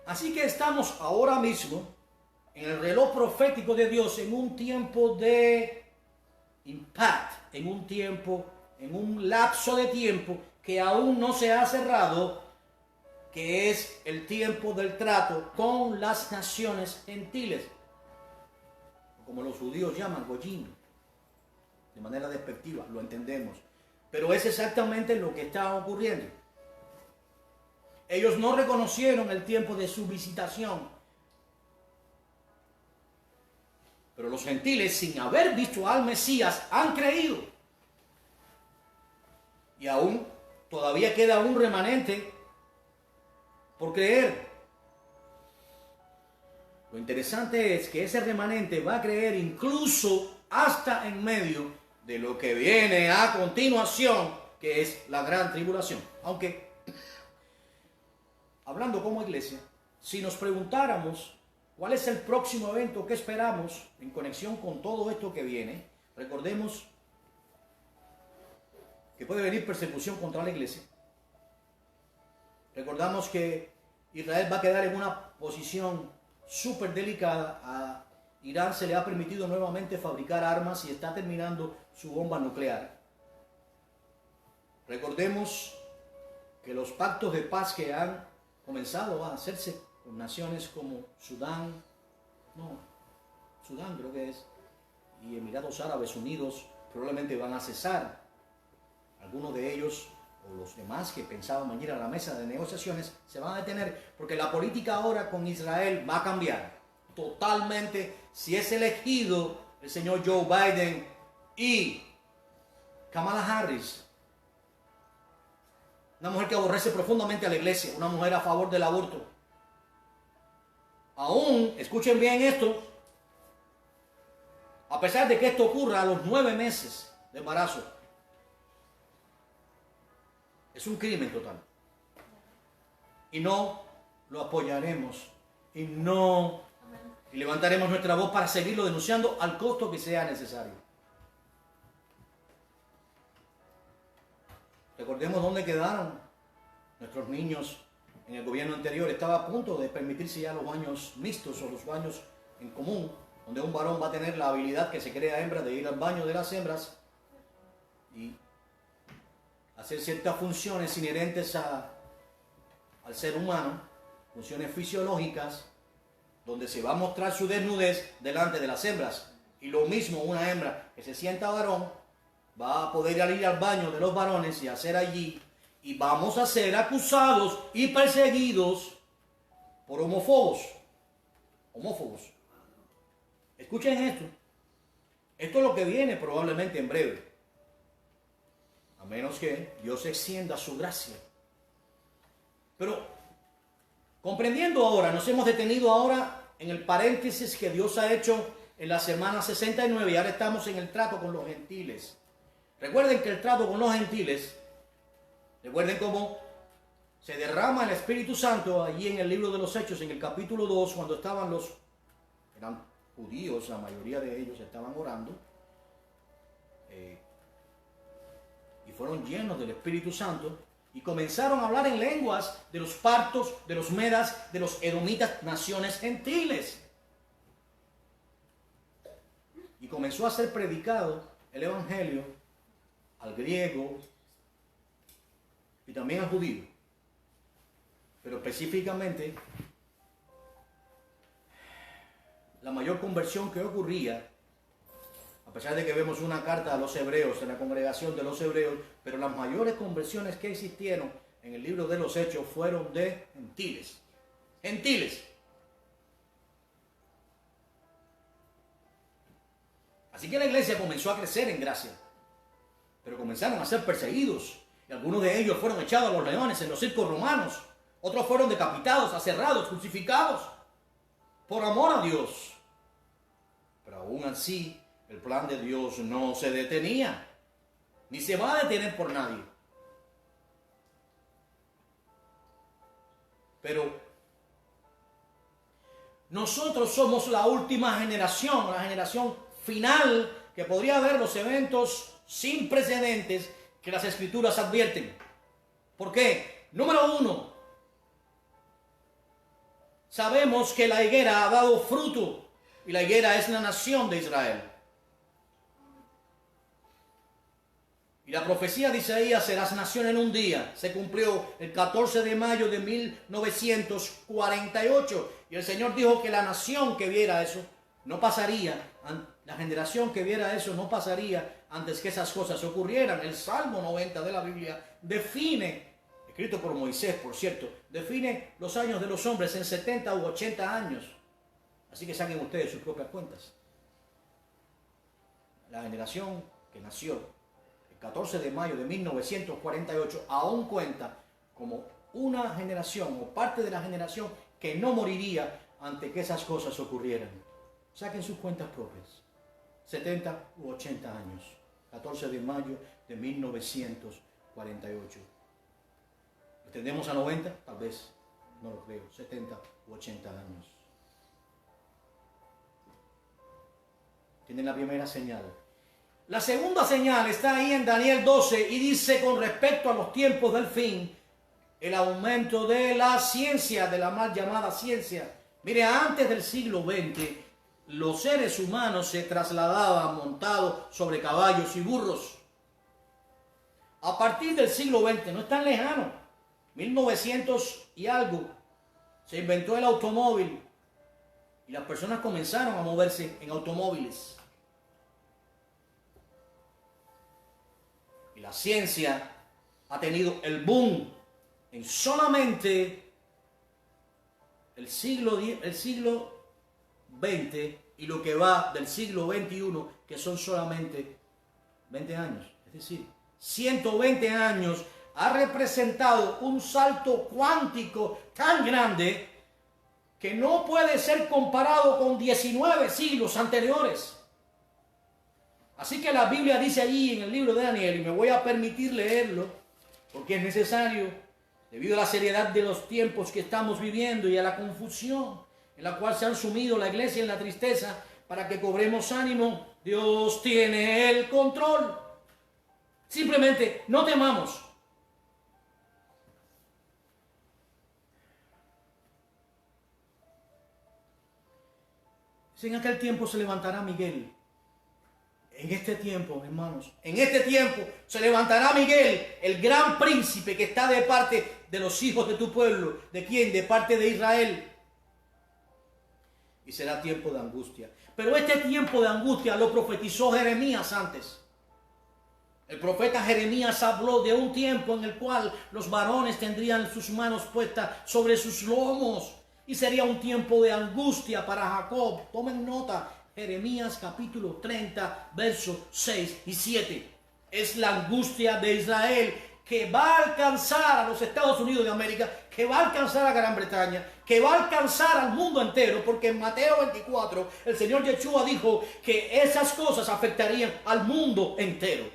Así que estamos ahora mismo en el reloj profético de Dios en un tiempo de impact, en un lapso de tiempo que aún no se ha cerrado, que es el tiempo del trato con las naciones gentiles, como los judíos llaman goyim, de manera despectiva, lo entendemos, pero es exactamente lo que está ocurriendo. Ellos no reconocieron el tiempo de su visitación. Pero los gentiles, sin haber visto al Mesías, han creído. Y aún todavía queda un remanente por creer. Lo interesante es que ese remanente va a creer incluso hasta en medio de lo que viene a continuación, que es la gran tribulación. Aunque, hablando como iglesia, si nos preguntáramos cuál es el próximo evento que esperamos en conexión con todo esto que viene, recordemos que puede venir persecución contra la iglesia. Recordamos que Israel va a quedar en una posición súper delicada. A Irán se le ha permitido nuevamente fabricar armas y está terminando su bomba nuclear. Recordemos que los pactos de paz que han comenzado a hacerse con naciones como Sudán, Sudán creo que es, y Emiratos Árabes Unidos, probablemente van a cesar. Algunos de ellos o los demás que pensaban venir a la mesa de negociaciones se van a detener, porque la política ahora con Israel va a cambiar totalmente si es elegido el señor Joe Biden y Kamala Harris, una mujer que aborrece profundamente a la iglesia, una mujer a favor del aborto. Aún, escuchen bien esto, a pesar de que esto ocurra a los 9 meses de embarazo, es un crimen total. Y no lo apoyaremos. Y levantaremos nuestra voz para seguirlo denunciando al costo que sea necesario. Recordemos dónde quedaron nuestros niños en el gobierno anterior. Estaba a punto de permitirse ya los baños mixtos o los baños en común, donde un varón va a tener la habilidad que se crea hembra de ir al baño de las hembras y hacer ciertas funciones inherentes al ser humano, funciones fisiológicas, donde se va a mostrar su desnudez delante de las hembras. Y lo mismo una hembra que se sienta varón va a poder ir al baño de los varones y hacer allí, y vamos a ser acusados y perseguidos por homófobos. Escuchen esto. Esto es lo que viene probablemente en breve. A menos que Dios extienda su gracia. Pero comprendiendo ahora, nos hemos detenido ahora en el paréntesis que Dios ha hecho en la semana 69 y ahora estamos en el trato con los gentiles. Recuerden que el trato con los gentiles, recuerden cómo se derrama el Espíritu Santo allí en el libro de los Hechos, en el capítulo 2, cuando eran judíos, la mayoría de ellos estaban orando, y fueron llenos del Espíritu Santo y comenzaron a hablar en lenguas de los partos, de los medas, de los edomitas, naciones gentiles. Y comenzó a ser predicado el evangelio al griego y también al judío. Pero específicamente, la mayor conversión que ocurría, a pesar de que vemos una carta a los hebreos, en la congregación de los hebreos, pero las mayores conversiones que existieron en el libro de los Hechos fueron de gentiles. Gentiles. Así que la iglesia comenzó a crecer en gracia, pero comenzaron a ser perseguidos. Y algunos de ellos fueron echados a los leones en los circos romanos. Otros fueron decapitados, aserrados, crucificados por amor a Dios. Pero aún así, el plan de Dios no se detenía, ni se va a detener por nadie. Pero nosotros somos la última generación, la generación final que podría ver los eventos sin precedentes que las Escrituras advierten. ¿Por qué? Número 1, sabemos que la higuera ha dado fruto y la higuera es la nación de Israel. Y la profecía de Isaías, serás nación en un día, se cumplió el 14 de mayo de 1948. Y el Señor dijo que la nación que viera eso no pasaría, la generación que viera eso no pasaría antes que esas cosas ocurrieran. El Salmo 90 de la Biblia define, escrito por Moisés, por cierto, define los años de los hombres en 70 u 80 años. Así que saquen ustedes sus propias cuentas. La generación que nació 14 de mayo de 1948 aún cuenta como una generación o parte de la generación que no moriría ante que esas cosas ocurrieran. Saquen sus cuentas propias. 70 u 80 años. 14 de mayo de 1948. ¿Lo tendremos a 90? Tal vez. No lo creo. 70 u 80 años. Tienen la primera señal. La segunda señal está ahí en Daniel 12 y dice con respecto a los tiempos del fin, el aumento de la ciencia, de la mal llamada ciencia. Mire, antes del siglo XX, los seres humanos se trasladaban montados sobre caballos y burros. A partir del siglo XX, no es tan lejano, 1900 y algo, se inventó el automóvil y las personas comenzaron a moverse en automóviles. Y la ciencia ha tenido el boom en solamente el siglo XX y lo que va del siglo XXI, que son solamente 20 años. Es decir, 120 años ha representado un salto cuántico tan grande que no puede ser comparado con 19 siglos anteriores. Así que la Biblia dice allí en el libro de Daniel, y me voy a permitir leerlo, porque es necesario, debido a la seriedad de los tiempos que estamos viviendo y a la confusión en la cual se han sumido la iglesia en la tristeza, para que cobremos ánimo. Dios tiene el control. Simplemente no temamos. En aquel tiempo se levantará Miguel. En este tiempo, hermanos, en este tiempo se levantará Miguel, el gran príncipe que está de parte de los hijos de tu pueblo. ¿De quién? De parte de Israel. Y será tiempo de angustia. Pero este tiempo de angustia lo profetizó Jeremías antes. El profeta Jeremías habló de un tiempo en el cual los varones tendrían sus manos puestas sobre sus lomos. Y sería un tiempo de angustia para Jacob. Tomen nota. Jeremías capítulo 30, versos 6 y 7. Es la angustia de Israel que va a alcanzar a los Estados Unidos de América, que va a alcanzar a Gran Bretaña, que va a alcanzar al mundo entero, porque en Mateo 24 el Señor Yeshua dijo que esas cosas afectarían al mundo entero.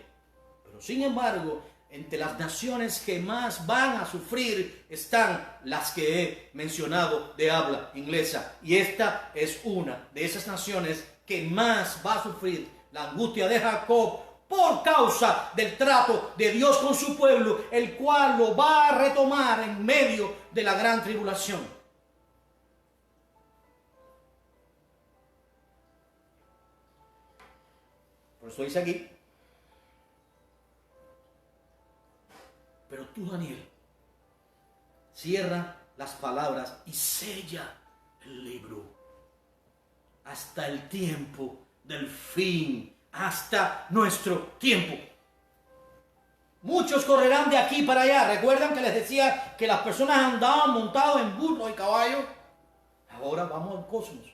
Pero sin embargo, entre las naciones que más van a sufrir están las que he mencionado de habla inglesa. Y esta es una de esas naciones que más va a sufrir la angustia de Jacob por causa del trato de Dios con su pueblo, el cual lo va a retomar en medio de la gran tribulación. Por eso dice aquí: pero tú, Daniel, cierra las palabras y sella el libro hasta el tiempo del fin, hasta nuestro tiempo. Muchos correrán de aquí para allá. ¿Recuerdan que les decía que las personas andaban montados en burros y caballos? Ahora vamos al cosmos,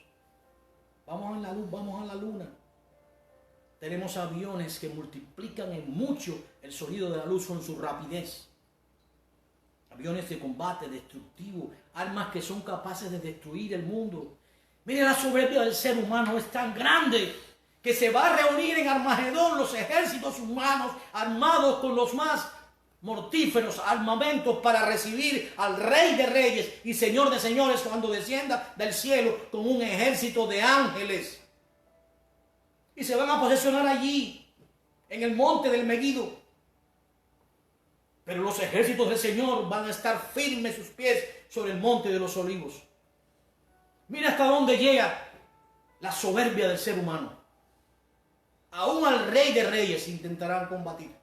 vamos a la luz, vamos a la luna. Tenemos aviones que multiplican en mucho el sonido de la luz con su rapidez. Aviones de combate destructivo, armas que son capaces de destruir el mundo. Mire, la soberbia del ser humano es tan grande que se va a reunir en Armagedón los ejércitos humanos armados con los más mortíferos armamentos para recibir al Rey de Reyes y Señor de Señores cuando descienda del cielo con un ejército de ángeles. Y se van a posesionar allí, en el monte del Megido. Pero los ejércitos del Señor van a estar firmes sus pies sobre el monte de los olivos. Mira hasta dónde llega la soberbia del ser humano. Aún al Rey de Reyes intentarán combatir.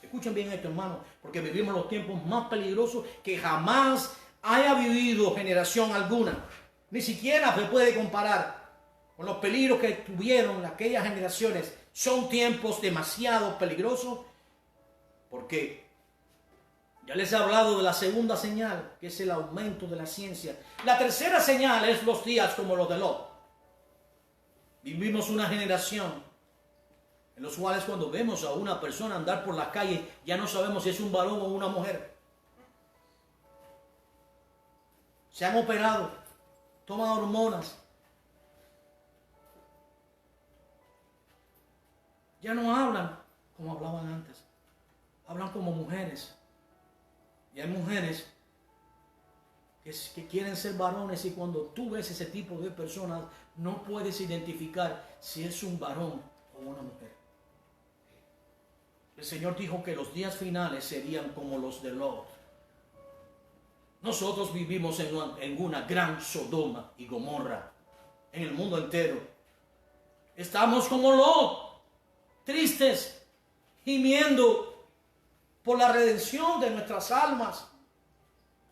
Escuchen bien esto, hermano, porque vivimos los tiempos más peligrosos que jamás haya vivido generación alguna. Ni siquiera se puede comparar con los peligros que tuvieron aquellas generaciones. Son tiempos demasiado peligrosos, porque ya les he hablado de la segunda señal, que es el aumento de la ciencia. La tercera señal es los días como los de Lot. Vivimos una generación en los cuales cuando vemos a una persona andar por la calle, ya no sabemos si es un varón o una mujer. Se han operado, toman hormonas. Ya no hablan como hablaban antes. Hablan como mujeres. Y hay mujeres que quieren ser varones, y cuando tú ves ese tipo de personas no puedes identificar si es un varón o una mujer. El Señor dijo que los días finales serían como los de Lot. Nosotros vivimos en una gran Sodoma y Gomorra en el mundo entero. Estamos como Lot, tristes, gimiendo por la redención de nuestras almas.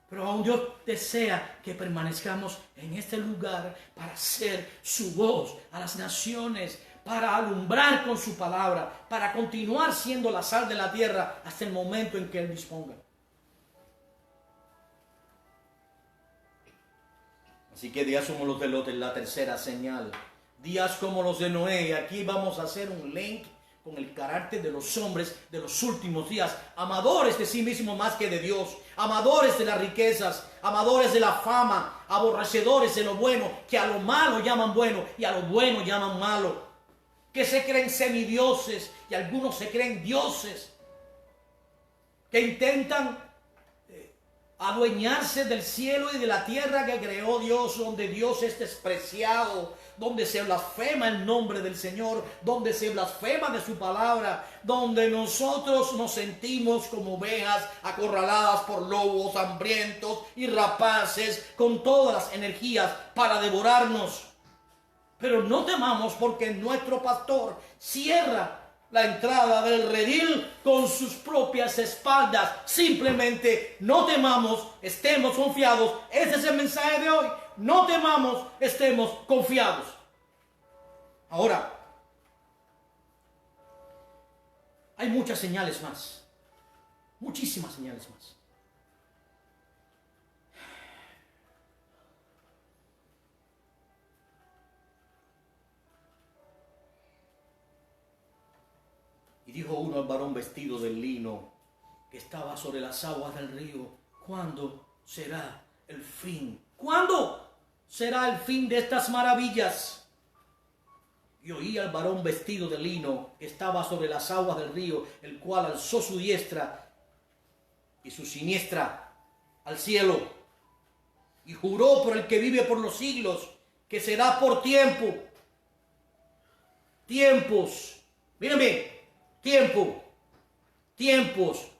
Pero aún Dios desea que permanezcamos en este lugar para hacer su voz a las naciones, para alumbrar con su palabra, para continuar siendo la sal de la tierra hasta el momento en que Él disponga. Así que días como los de Lot es la tercera señal. Días como los de Noé. Y aquí vamos a hacer un link con el carácter de los hombres de los últimos días, amadores de sí mismos más que de Dios, amadores de las riquezas, amadores de la fama, aborrecedores de lo bueno, que a lo malo llaman bueno y a lo bueno llaman malo, que se creen semidioses y algunos se creen dioses, que intentan adueñarse del cielo y de la tierra que creó Dios, donde Dios es despreciado, donde se blasfema el nombre del Señor, donde se blasfema de su palabra, donde nosotros nos sentimos como ovejas acorraladas por lobos hambrientos y rapaces con todas las energías para devorarnos. Pero no temamos, porque nuestro pastor cierra la entrada del redil con sus propias espaldas. Simplemente no temamos, estemos confiados. Ese es el mensaje de hoy. No temamos, estemos confiados. Ahora, hay muchas señales más, muchísimas señales más. Y dijo uno al varón vestido de lino que estaba sobre las aguas del río: ¿cuándo será el fin? ¿Cuándo será el fin de estas maravillas? Y oí al varón vestido de lino que estaba sobre las aguas del río, el cual alzó su diestra y su siniestra al cielo, y juró por el que vive por los siglos, que será por tiempos, miren bien, tiempos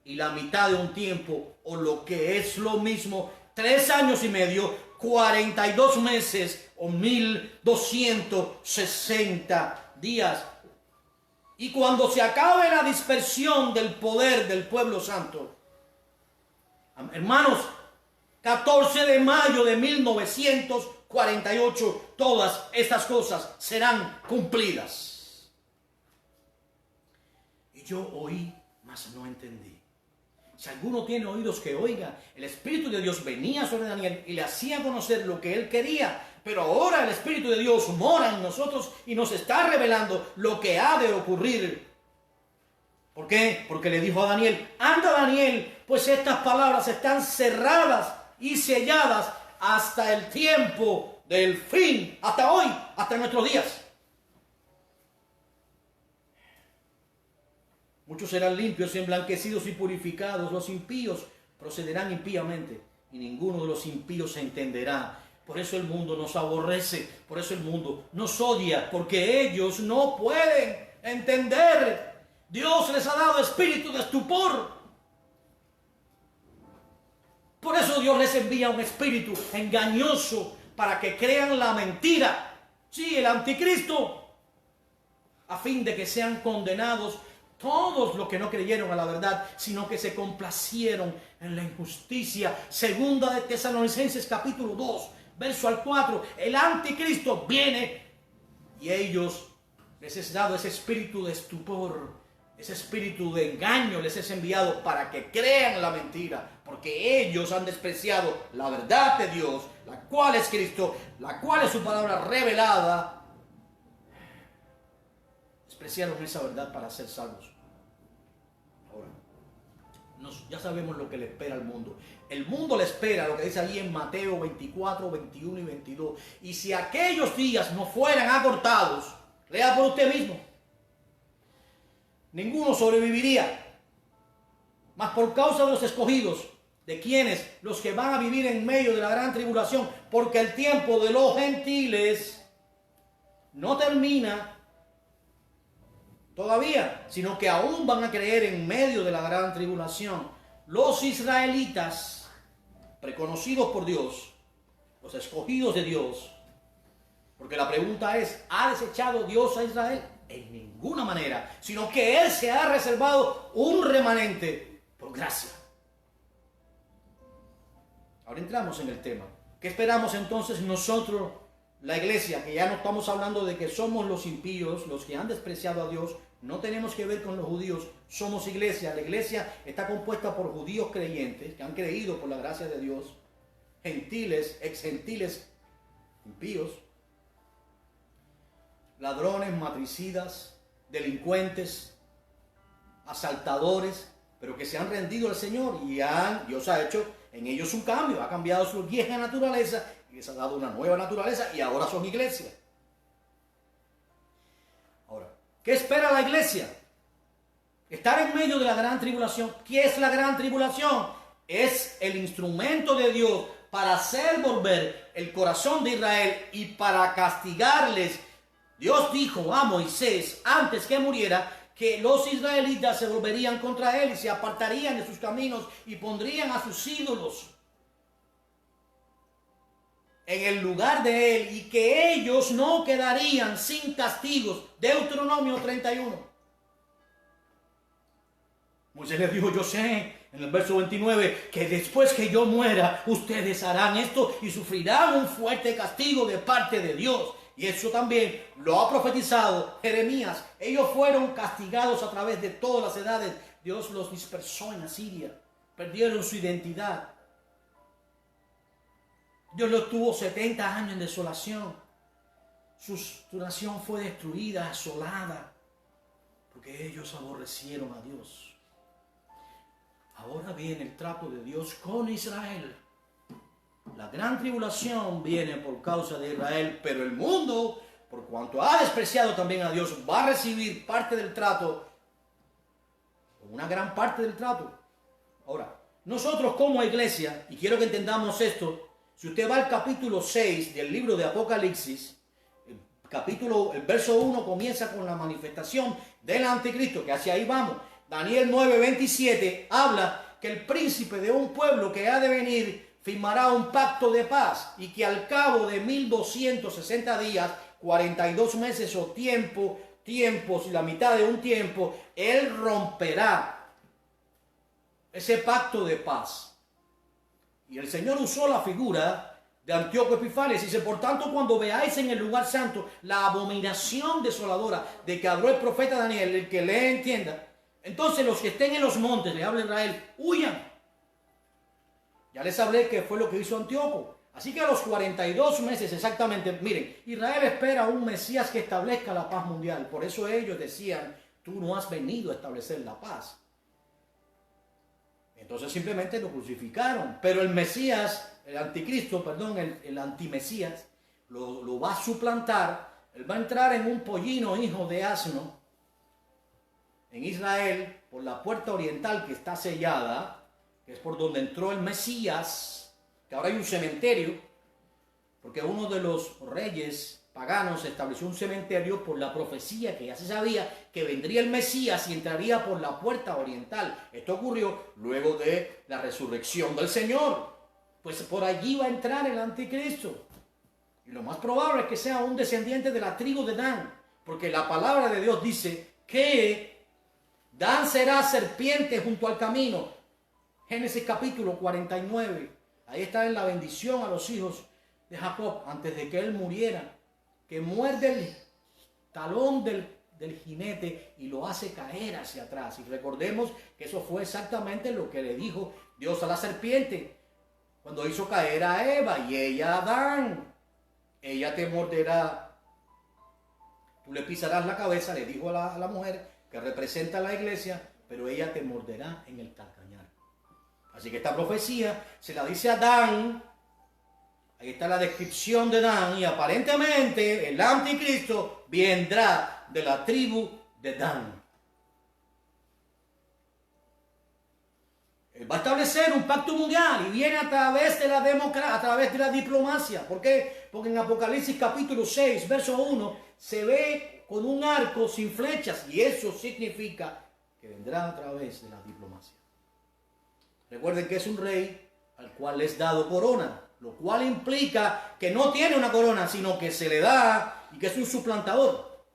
y la mitad de un tiempo, o lo que es lo mismo, 3 años y medio, 42 meses o 1260 días. Y cuando se acabe la dispersión del poder del pueblo santo, hermanos, 14 de mayo de 1948, todas estas cosas serán cumplidas. Y yo oí, mas no entendí. Si alguno tiene oídos, que oiga. El Espíritu de Dios venía sobre Daniel y le hacía conocer lo que él quería. Pero ahora el Espíritu de Dios mora en nosotros y nos está revelando lo que ha de ocurrir. ¿Por qué? Porque le dijo a Daniel: anda, Daniel, pues estas palabras están cerradas y selladas hasta el tiempo del fin, hasta hoy, hasta nuestros días. Muchos serán limpios, emblanquecidos y purificados. Los impíos procederán impíamente, y ninguno de los impíos se entenderá. Por eso el mundo nos aborrece, por eso el mundo nos odia, porque ellos no pueden entender. Dios les ha dado espíritu de estupor. Por eso Dios les envía un espíritu engañoso para que crean la mentira. Sí, el anticristo, a fin de que sean condenados todos los que no creyeron a la verdad, sino que se complacieron en la injusticia. Segunda de Tesalonicenses capítulo 2, verso al 4. El anticristo viene y ellos les es dado ese espíritu de estupor, ese espíritu de engaño les es enviado para que crean la mentira, porque ellos han despreciado la verdad de Dios, la cual es Cristo, la cual es su palabra revelada. Despreciaron esa verdad para ser salvos. Ahora, ya sabemos lo que le espera al mundo. El mundo le espera lo que dice allí en Mateo 24, 21 y 22. Y si aquellos días no fueran acortados, lea por usted mismo, ninguno sobreviviría. Mas por causa de los escogidos, de quienes, los que van a vivir en medio de la gran tribulación, porque el tiempo de los gentiles no termina todavía, sino que aún van a creer en medio de la gran tribulación. Los israelitas, preconocidos por Dios, los escogidos de Dios, porque la pregunta es: ¿ha desechado Dios a Israel? en ninguna manera, sino que Él se ha reservado un remanente por gracia. Ahora entramos en el tema. ¿Qué esperamos entonces nosotros, la iglesia? Que ya no estamos hablando de que somos los impíos, los que han despreciado a Dios. No tenemos que ver con los judíos, somos iglesia. La iglesia está compuesta por judíos creyentes que han creído por la gracia de Dios, gentiles, ex gentiles, impíos, ladrones, matricidas, delincuentes, asaltadores, pero que se han rendido al Señor y Dios ha hecho en ellos un cambio, ha cambiado su vieja naturaleza y les ha dado una nueva naturaleza y ahora son iglesia. Ahora, ¿qué espera la iglesia? Estar en medio de la gran tribulación. ¿Qué es la gran tribulación? Es el instrumento de Dios para hacer volver el corazón de Israel y para castigarles. Dios dijo a Moisés antes que muriera que los israelitas se volverían contra él y se apartarían de sus caminos y pondrían a sus ídolos en el lugar de él y que ellos no quedarían sin castigos. Deuteronomio 31. Moisés les dijo, yo sé, en el verso 29, que después que yo muera, ustedes harán esto y sufrirán un fuerte castigo de parte de Dios. Y eso también lo ha profetizado Jeremías. Ellos fueron castigados a través de todas las edades. Dios los dispersó en Asiria. Perdieron su identidad. Dios los tuvo 70 años en desolación. Su nación fue destruida, asolada, porque ellos aborrecieron a Dios. Ahora viene el trato de Dios con Israel. La gran tribulación viene por causa de Israel, pero el mundo, por cuanto ha despreciado también a Dios, va a recibir parte del trato, una gran parte del trato. Ahora, nosotros como iglesia, y quiero que entendamos esto, si usted va al capítulo 6 del libro de Apocalipsis, el verso 1 comienza con la manifestación del anticristo, que hacia ahí vamos. Daniel 9:27 habla que el príncipe de un pueblo que ha de venir firmará un pacto de paz y que al cabo de 1260 días, 42 meses o tiempos y la mitad de un tiempo, él romperá ese pacto de paz. Y el Señor usó la figura de Antíoco Epifanes. Dice, por tanto, cuando veáis en el lugar santo la abominación desoladora de que habló el profeta Daniel, el que lee entienda, entonces los que estén en los montes, le habla Israel, huyan. Ya les hablé que fue lo que hizo Antíoco. Así que a los 42 meses exactamente, miren, Israel espera a un Mesías que establezca la paz mundial. Por eso ellos decían, tú no has venido a establecer la paz. Entonces simplemente lo crucificaron. Pero el Mesías, el anticristo, perdón, el antimesías, lo va a suplantar. Él va a entrar en un pollino hijo de asno en Israel por la puerta oriental que está sellada, que es por donde entró el Mesías, que ahora hay un cementerio, porque uno de los reyes paganos estableció un cementerio por la profecía que ya se sabía que vendría el Mesías y entraría por la puerta oriental. Esto ocurrió luego de la resurrección del Señor. Pues por allí va a entrar el anticristo. Y lo más probable es que sea un descendiente de la tribu de Dan, porque la palabra de Dios dice que Dan será serpiente junto al camino. Génesis capítulo 49, ahí está en la bendición a los hijos de Jacob antes de que él muriera, que muerde el talón del jinete y lo hace caer hacia atrás. Y recordemos que eso fue exactamente lo que le dijo Dios a la serpiente cuando hizo caer a Eva y ella a Adán. Ella te morderá, tú le pisarás la cabeza, le dijo a la mujer que representa a la iglesia, pero ella te morderá en el calcañar. Así que esta profecía se la dice a Dan. Ahí está la descripción de Dan. Y aparentemente el anticristo vendrá de la tribu de Dan. Él va a establecer un pacto mundial y viene a través de la democracia, a través de la diplomacia. ¿Por qué? Porque en Apocalipsis capítulo 6, verso 1, se ve con un arco sin flechas. Y eso significa que vendrá a través de la diplomacia. Recuerden que es un rey al cual le es dado corona, lo cual implica que no tiene una corona, sino que se le da y que es un suplantador.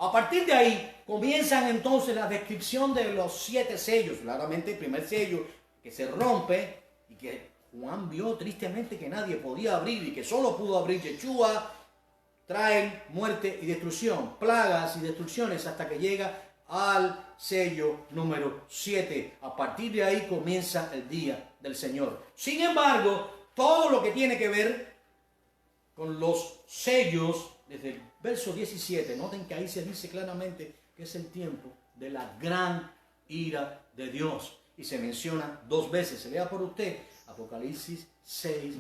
A partir de ahí comienzan entonces la descripción de los 7 sellos. Claramente el primer sello que se rompe y que Juan vio tristemente que nadie podía abrir y que solo pudo abrir Yeshua, trae muerte y destrucción, plagas y destrucciones hasta que llega al sello número 7. A partir de ahí comienza el día del Señor. Sin embargo, todo lo que tiene que ver con los sellos, desde el verso 17, noten que ahí se dice claramente que es el tiempo de la gran ira de Dios. Y se menciona 2 veces. Se lea por usted Apocalipsis 6,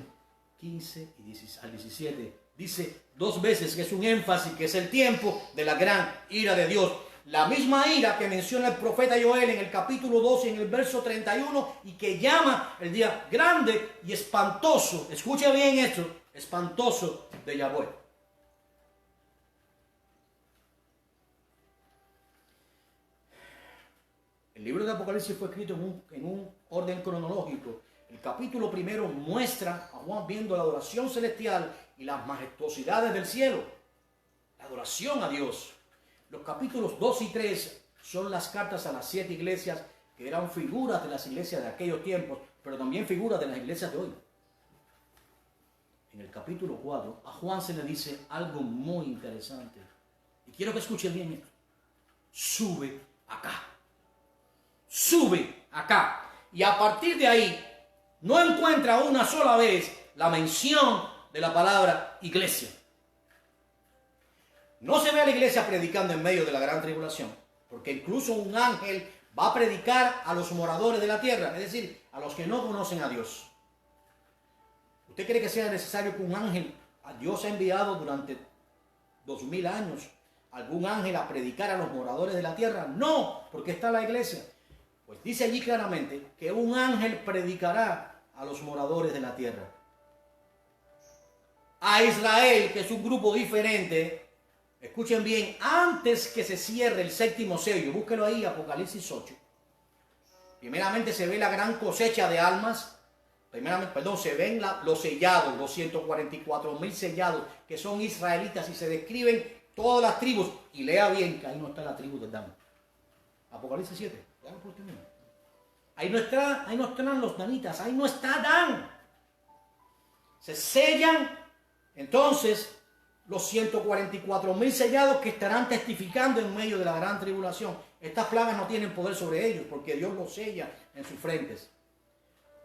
15 y al 17. Dice 2 veces que es un énfasis, que es el tiempo de la gran ira de Dios. La misma ira que menciona el profeta Joel en el capítulo 12, en el verso 31, y que llama el día grande y espantoso. Escuche bien esto, espantoso de Yahweh. El libro de Apocalipsis fue escrito en un orden cronológico. El capítulo 1 muestra a Juan viendo la adoración celestial y las majestuosidades del cielo. La adoración a Dios. Los capítulos 2 y 3 son las cartas a las 7 iglesias que eran figuras de las iglesias de aquellos tiempos, pero también figuras de las iglesias de hoy. En el capítulo 4 a Juan se le dice algo muy interesante. Y quiero que escuche bien esto. Sube acá. Sube acá. Y a partir de ahí no encuentra una sola vez la mención de la palabra iglesia. No se ve a la iglesia predicando en medio de la gran tribulación, porque incluso un ángel va a predicar a los moradores de la tierra, es decir, a los que no conocen a Dios. ¿Usted cree que sea necesario que un ángel, a Dios ha enviado durante 2000 años, algún ángel a predicar a los moradores de la tierra? No, porque está la iglesia. Pues dice allí claramente que un ángel predicará a los moradores de la tierra. A Israel, que es un grupo diferente. Escuchen bien, antes que se cierre el 7º sello, búsquelo ahí, Apocalipsis 8. Primeramente se ve la gran cosecha de almas. Se ven los sellados, los 144,000 sellados, que son israelitas, y se describen todas las tribus. Y lea bien que ahí no está la tribu de Dan. Apocalipsis 7. Ahí no están los danitas, ahí no está Dan. Se sellan entonces los 144,000 sellados que estarán testificando en medio de la gran tribulación. Estas plagas no tienen poder sobre ellos porque Dios los sella en sus frentes.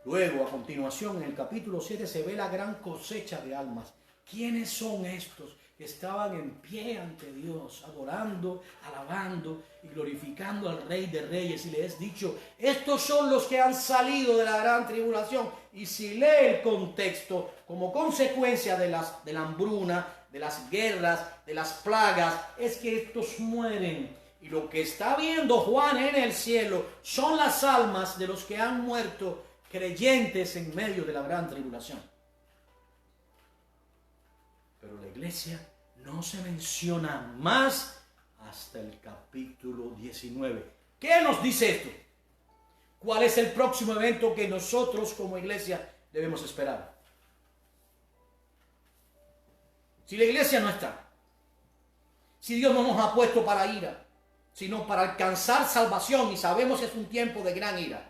Luego, a continuación, en el capítulo 7 se ve la gran cosecha de almas. ¿Quiénes son estos que estaban en pie ante Dios, adorando, alabando y glorificando al Rey de Reyes? Y les es dicho, estos son los que han salido de la gran tribulación. Y si lee el contexto, como consecuencia de la hambruna, de las guerras, de las plagas, es que estos mueren. Y lo que está viendo Juan en el cielo son las almas de los que han muerto creyentes en medio de la gran tribulación. Pero la iglesia no se menciona más hasta el capítulo 19. ¿Qué nos dice esto? ¿Cuál es el próximo evento que nosotros como iglesia debemos esperar? Si la iglesia no está, si Dios no nos ha puesto para ira, sino para alcanzar salvación, y sabemos que es un tiempo de gran ira,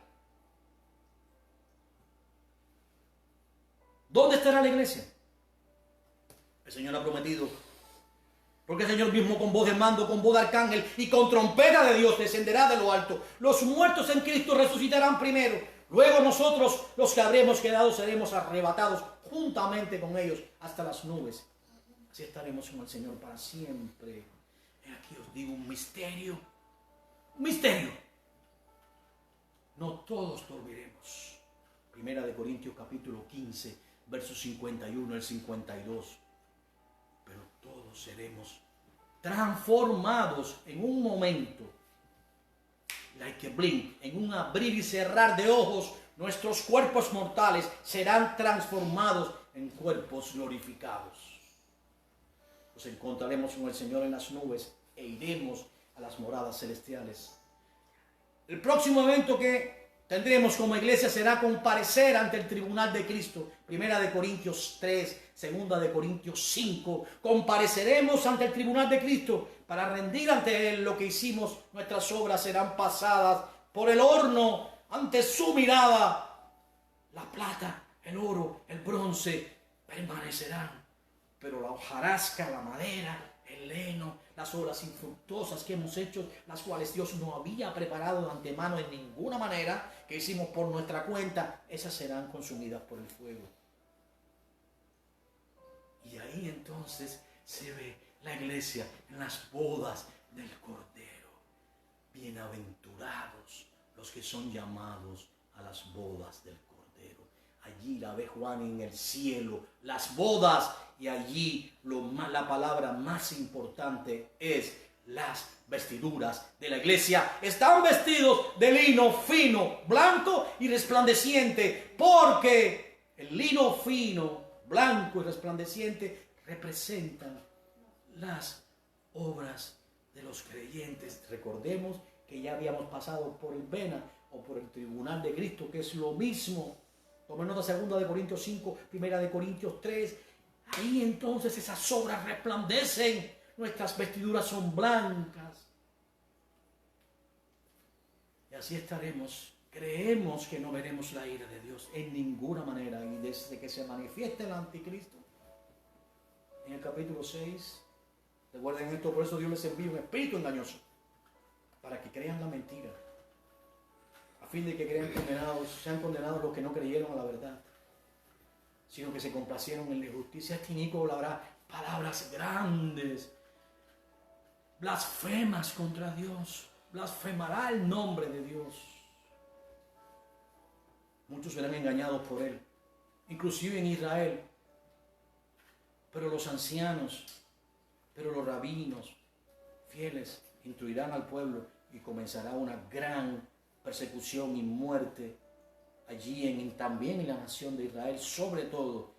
¿dónde estará la iglesia? El Señor ha prometido, porque el Señor mismo con voz de mando, con voz de arcángel y con trompeta de Dios descenderá de lo alto. Los muertos en Cristo resucitarán primero. Luego nosotros, los que habremos quedado, seremos arrebatados juntamente con ellos hasta las nubes. Así estaremos con el Señor para siempre. Aquí os digo un misterio. Un misterio. No todos dormiremos. Primera de Corintios capítulo 15, versos 51 al 52. Pero todos seremos transformados en un momento. Like a blink, en un abrir y cerrar de ojos, nuestros cuerpos mortales serán transformados en cuerpos glorificados. Nos encontraremos con el Señor en las nubes e iremos a las moradas celestiales. El próximo evento que tendremos como iglesia será comparecer ante el tribunal de Cristo. Primera de Corintios 3, segunda de Corintios 5. Compareceremos ante el tribunal de Cristo para rendir ante Él lo que hicimos, nuestras obras serán pasadas por el horno ante su mirada. La plata, el oro, el bronce permanecerán, pero la hojarasca, la madera, el heno, las obras infructuosas que hemos hecho, las cuales Dios no había preparado de antemano en ninguna manera, que hicimos por nuestra cuenta, esas serán consumidas por el fuego. Y ahí entonces se ve la iglesia en las bodas del Cordero. Bienaventurados los que son llamados a las bodas del Cordero. Allí la ve Juan en el cielo, las bodas, y allí la palabra más importante es las vestiduras de la iglesia. Están vestidos de lino fino, blanco y resplandeciente, porque el lino fino, blanco y resplandeciente representan las obras de los creyentes. Recordemos que ya habíamos pasado por el Bena o por el tribunal de Cristo, que es lo mismo. Tomen nota, 2 de Corintios 5, 1 de Corintios 3. Ahí entonces esas obras resplandecen. Nuestras vestiduras son blancas. Y así estaremos. Creemos que no veremos la ira de Dios en ninguna manera. Y desde que se manifieste el anticristo, en el capítulo 6, recuerden esto, por eso Dios les envía un espíritu engañoso, para que crean la mentira, a fin de que sean condenados los que no creyeron a la verdad, sino que se complacieron en la injusticia. Este inicuo hablará palabras grandes, blasfemas contra Dios, blasfemará el nombre de Dios. Muchos serán engañados por él, inclusive en Israel. Pero los ancianos, pero los rabinos fieles instruirán al pueblo y comenzará una gran persecución y muerte allí también en la nación de Israel, sobre todo.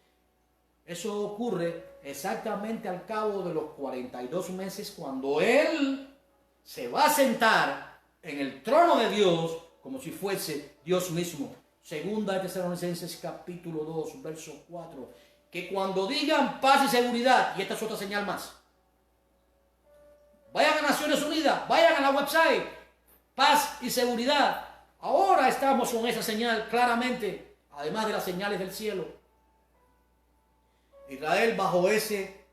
Eso ocurre exactamente al cabo de los 42 meses, cuando Él se va a sentar en el trono de Dios como si fuese Dios mismo. 2 de Tesalonicenses capítulo 2, verso 4. Que cuando digan paz y seguridad, y esta es otra señal más, vayan a Naciones Unidas, vayan a la website, paz y seguridad. Ahora estamos con esa señal claramente, además de las señales del cielo. Israel bajo ese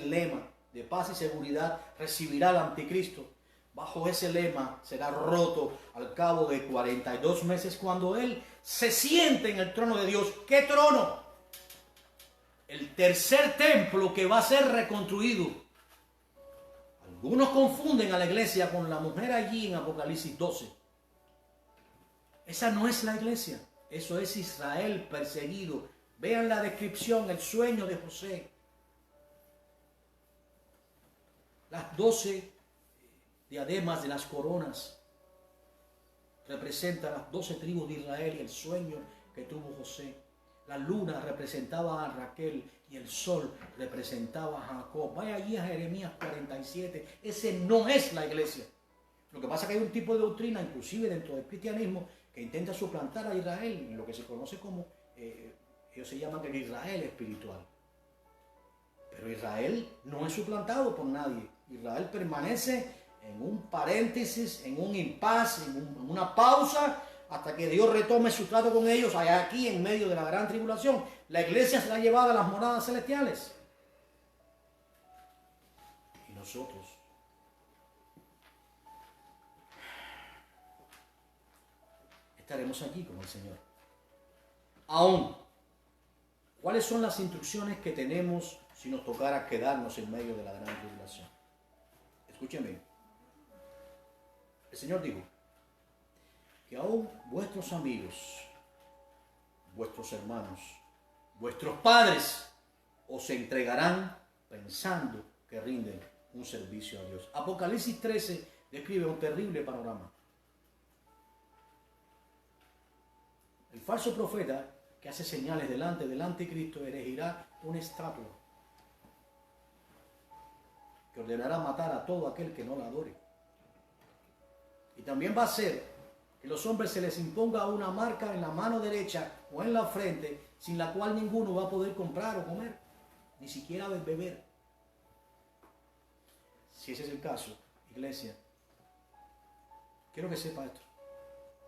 lema de paz y seguridad recibirá al anticristo. Bajo ese lema será roto al cabo de 42 meses, cuando Él se siente en el trono de Dios. ¿Qué trono? El tercer templo que va a ser reconstruido. Algunos confunden a la iglesia con la mujer allí en Apocalipsis 12. Esa no es la iglesia. Eso es Israel perseguido. Vean la descripción, el sueño de José. Las 12 diademas de las coronas representan las 12 tribus de Israel y el sueño que tuvo José. La luna representaba a Raquel y el sol representaba a Jacob. Vaya allí a Jeremías 47. Ese no es la iglesia. Lo que pasa es que hay un tipo de doctrina, inclusive dentro del cristianismo, que intenta suplantar a Israel, lo que se conoce como, ellos se llaman el Israel espiritual. Pero Israel no es suplantado por nadie. Israel permanece en un paréntesis, en un impasse, en una pausa, hasta que Dios retome su trato con ellos allá aquí en medio de la gran tribulación. La iglesia será llevada a las moradas celestiales. Y nosotros estaremos aquí con el Señor. Aún, ¿cuáles son las instrucciones que tenemos si nos tocara quedarnos en medio de la gran tribulación? Escúchenme. El Señor dijo que aún vuestros amigos, vuestros hermanos, vuestros padres os entregarán pensando que rinden un servicio a Dios. Apocalipsis 13 describe un terrible panorama. El falso profeta que hace señales delante del anticristo erigirá una estatua que ordenará matar a todo aquel que no la adore. Y también va a ser que los hombres se les imponga una marca en la mano derecha o en la frente, sin la cual ninguno va a poder comprar o comer, ni siquiera beber. Si ese es el caso, iglesia, quiero que sepa esto.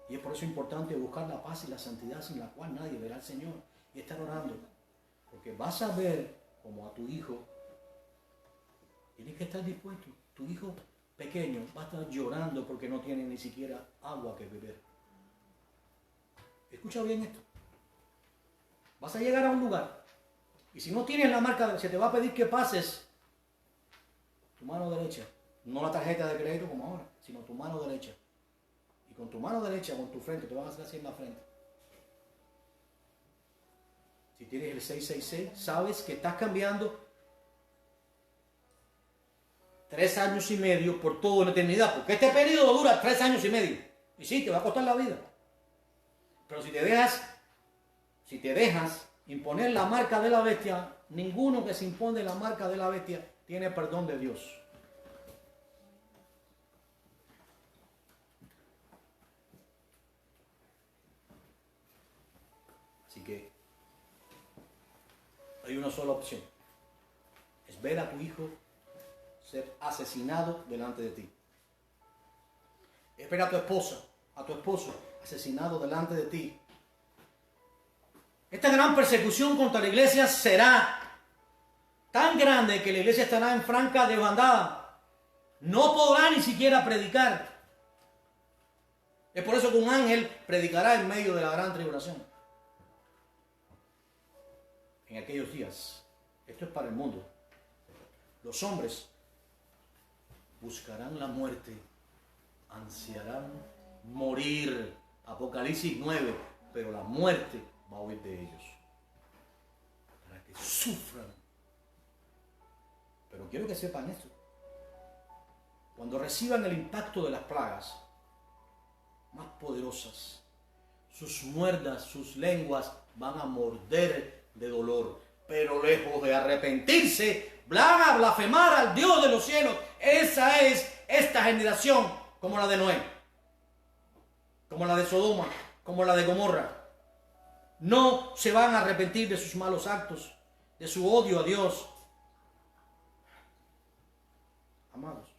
Y es por eso importante buscar la paz y la santidad sin la cual nadie verá al Señor. Y estar orando. Porque vas a ver como a tu hijo. Tienes que estar dispuesto. Tu hijo pequeño va a estar llorando porque no tiene ni siquiera agua que beber. Escucha bien esto. Vas a llegar a un lugar. Y si no tienes la marca, se te va a pedir que pases tu mano derecha. No la tarjeta de crédito como ahora, sino tu mano derecha. Y con tu mano derecha, con tu frente, te van a hacer así en la frente. Si tienes el 666, sabes que estás cambiando 3 años y medio por toda la eternidad. Porque este periodo dura 3 años y medio. Y sí, te va a costar la vida. Pero si te dejas imponer la marca de la bestia, ninguno que se impone la marca de la bestia tiene perdón de Dios. Así que hay una sola opción. Es ver a tu hijo ser asesinado delante de ti. Es ver a tu esposo asesinado delante de ti. Esta gran persecución contra la iglesia será tan grande que la iglesia estará en franca desbandada. No podrá ni siquiera predicar. Es por eso que un ángel predicará en medio de la gran tribulación. En aquellos días, esto es para el mundo, los hombres buscarán la muerte, ansiarán morir. Apocalipsis 9, pero la muerte va a huir de ellos para que sufran. Pero quiero que sepan esto. Cuando reciban el impacto de las plagas más poderosas, sus muerdas, sus lenguas van a morder de dolor, pero lejos de arrepentirse, van a blasfemar al Dios de los cielos. Esa es esta generación, como la de Noé, como la de Sodoma, como la de Gomorra. No se van a arrepentir de sus malos actos, de su odio a Dios. Amados,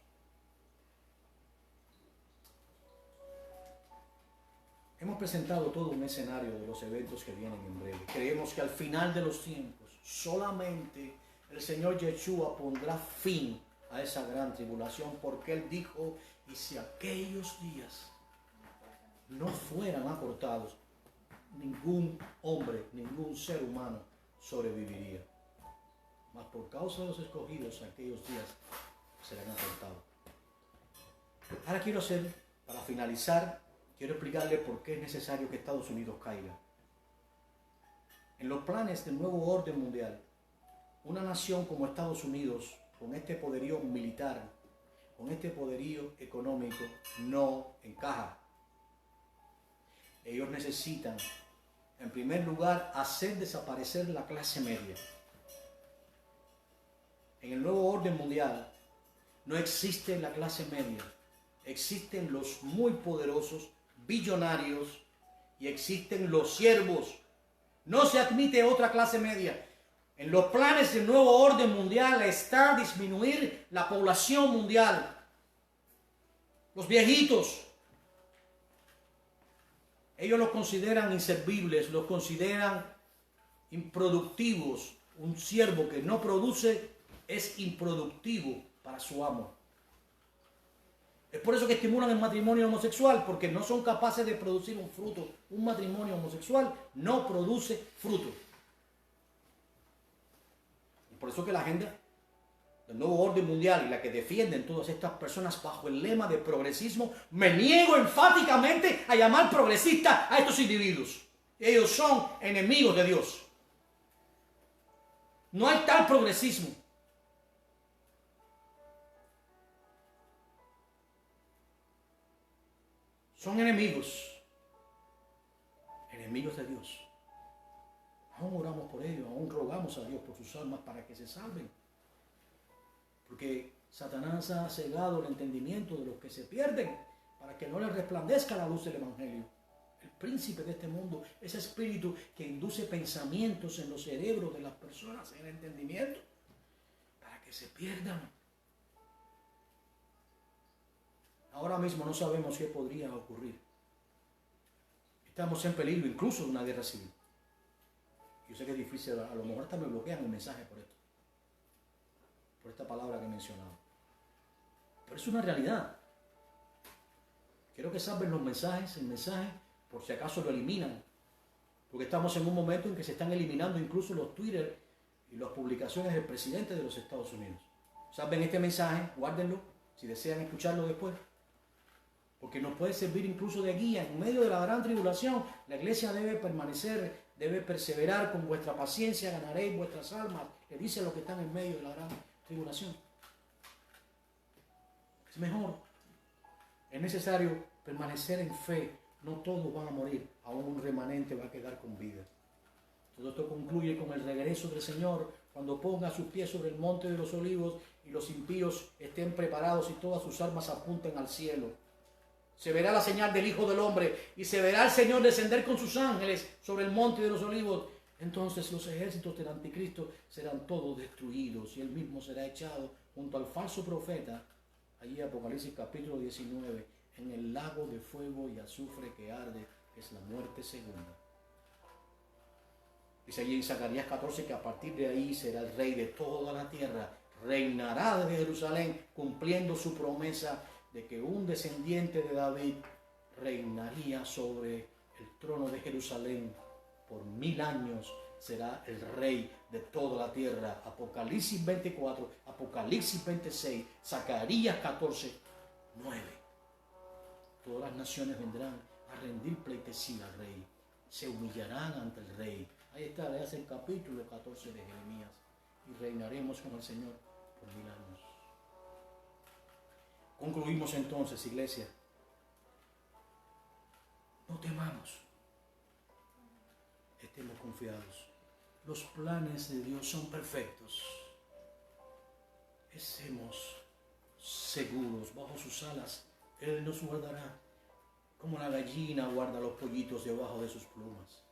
hemos presentado todo un escenario de los eventos que vienen en breve. Creemos que al final de los tiempos, solamente el Señor Yeshua pondrá fin a esa gran tribulación, porque Él dijo, y si aquellos días no fueran acortados, ningún hombre, ningún ser humano sobreviviría. Mas por causa de los escogidos, aquellos días serán acortados. Ahora para finalizar, quiero explicarle por qué es necesario que Estados Unidos caiga. En los planes del nuevo orden mundial, una nación como Estados Unidos, con este poderío militar, con este poderío económico, no encaja. Ellos necesitan, en primer lugar, hacer desaparecer la clase media. En el nuevo orden mundial no existe la clase media. Existen los muy poderosos, billonarios, y existen los siervos. No se admite otra clase media. En los planes del nuevo orden mundial está disminuir la población mundial. Los viejitos, ellos los consideran inservibles, los consideran improductivos. Un siervo que no produce es improductivo para su amo. Es por eso que estimulan el matrimonio homosexual, porque no son capaces de producir un fruto. Un matrimonio homosexual no produce fruto. Y por eso que la agenda del nuevo orden mundial y la que defienden todas estas personas bajo el lema de progresismo, me niego enfáticamente a llamar progresistas a estos individuos. Ellos son enemigos de Dios. No hay tal progresismo. Son enemigos de Dios. Aún oramos por ellos, aún rogamos a Dios por sus almas para que se salven. Porque Satanás ha cegado el entendimiento de los que se pierden para que no les resplandezca la luz del Evangelio. El príncipe de este mundo, ese espíritu que induce pensamientos en los cerebros de las personas, en el entendimiento, para que se pierdan. ahora mismo no sabemos qué podría ocurrir. Estamos en peligro incluso de una guerra civil. Yo sé que es difícil, a lo mejor hasta me bloquean el mensaje por esto, por esta palabra que he mencionado. Pero es una realidad. Quiero que salven los mensajes, el mensaje, por si acaso lo eliminan. Porque estamos en un momento en que se están eliminando incluso los Twitter y las publicaciones del presidente de los Estados Unidos. Salven este mensaje, guárdenlo, si desean escucharlo después. Porque nos puede servir incluso de guía. En medio de la gran tribulación, la iglesia debe permanecer, debe perseverar con vuestra paciencia, ganaréis vuestras almas. Le dice a los que están en medio de la gran tribulación. Es mejor. Es necesario permanecer en fe. No todos van a morir. Aún un remanente va a quedar con vida. Todo esto concluye con el regreso del Señor, cuando ponga sus pies sobre el monte de los olivos y los impíos estén preparados y todas sus armas apunten al cielo. Se verá la señal del Hijo del Hombre y se verá al Señor descender con sus ángeles sobre el monte de los olivos. Entonces los ejércitos del anticristo serán todos destruidos y él mismo será echado junto al falso profeta, allí Apocalipsis capítulo 19, en el lago de fuego y azufre que arde, que es la muerte segunda. Dice allí en Zacarías 14 que a partir de ahí será el rey de toda la tierra, reinará desde Jerusalén, cumpliendo su promesa de que un descendiente de David reinaría sobre el trono de Jerusalén por 1000 años, será el rey de toda la tierra. Apocalipsis 24, Apocalipsis 26, Zacarías 14, 9. Todas las naciones vendrán a rendir pleitesía al rey, se humillarán ante el rey. Ahí está, es el capítulo 14 de Jeremías. Y reinaremos con el Señor por 1000 años. Concluimos entonces, iglesia. No temamos. Estemos confiados. Los planes de Dios son perfectos. Estemos seguros. Bajo sus alas Él nos guardará, como la gallina guarda los pollitos debajo de sus plumas.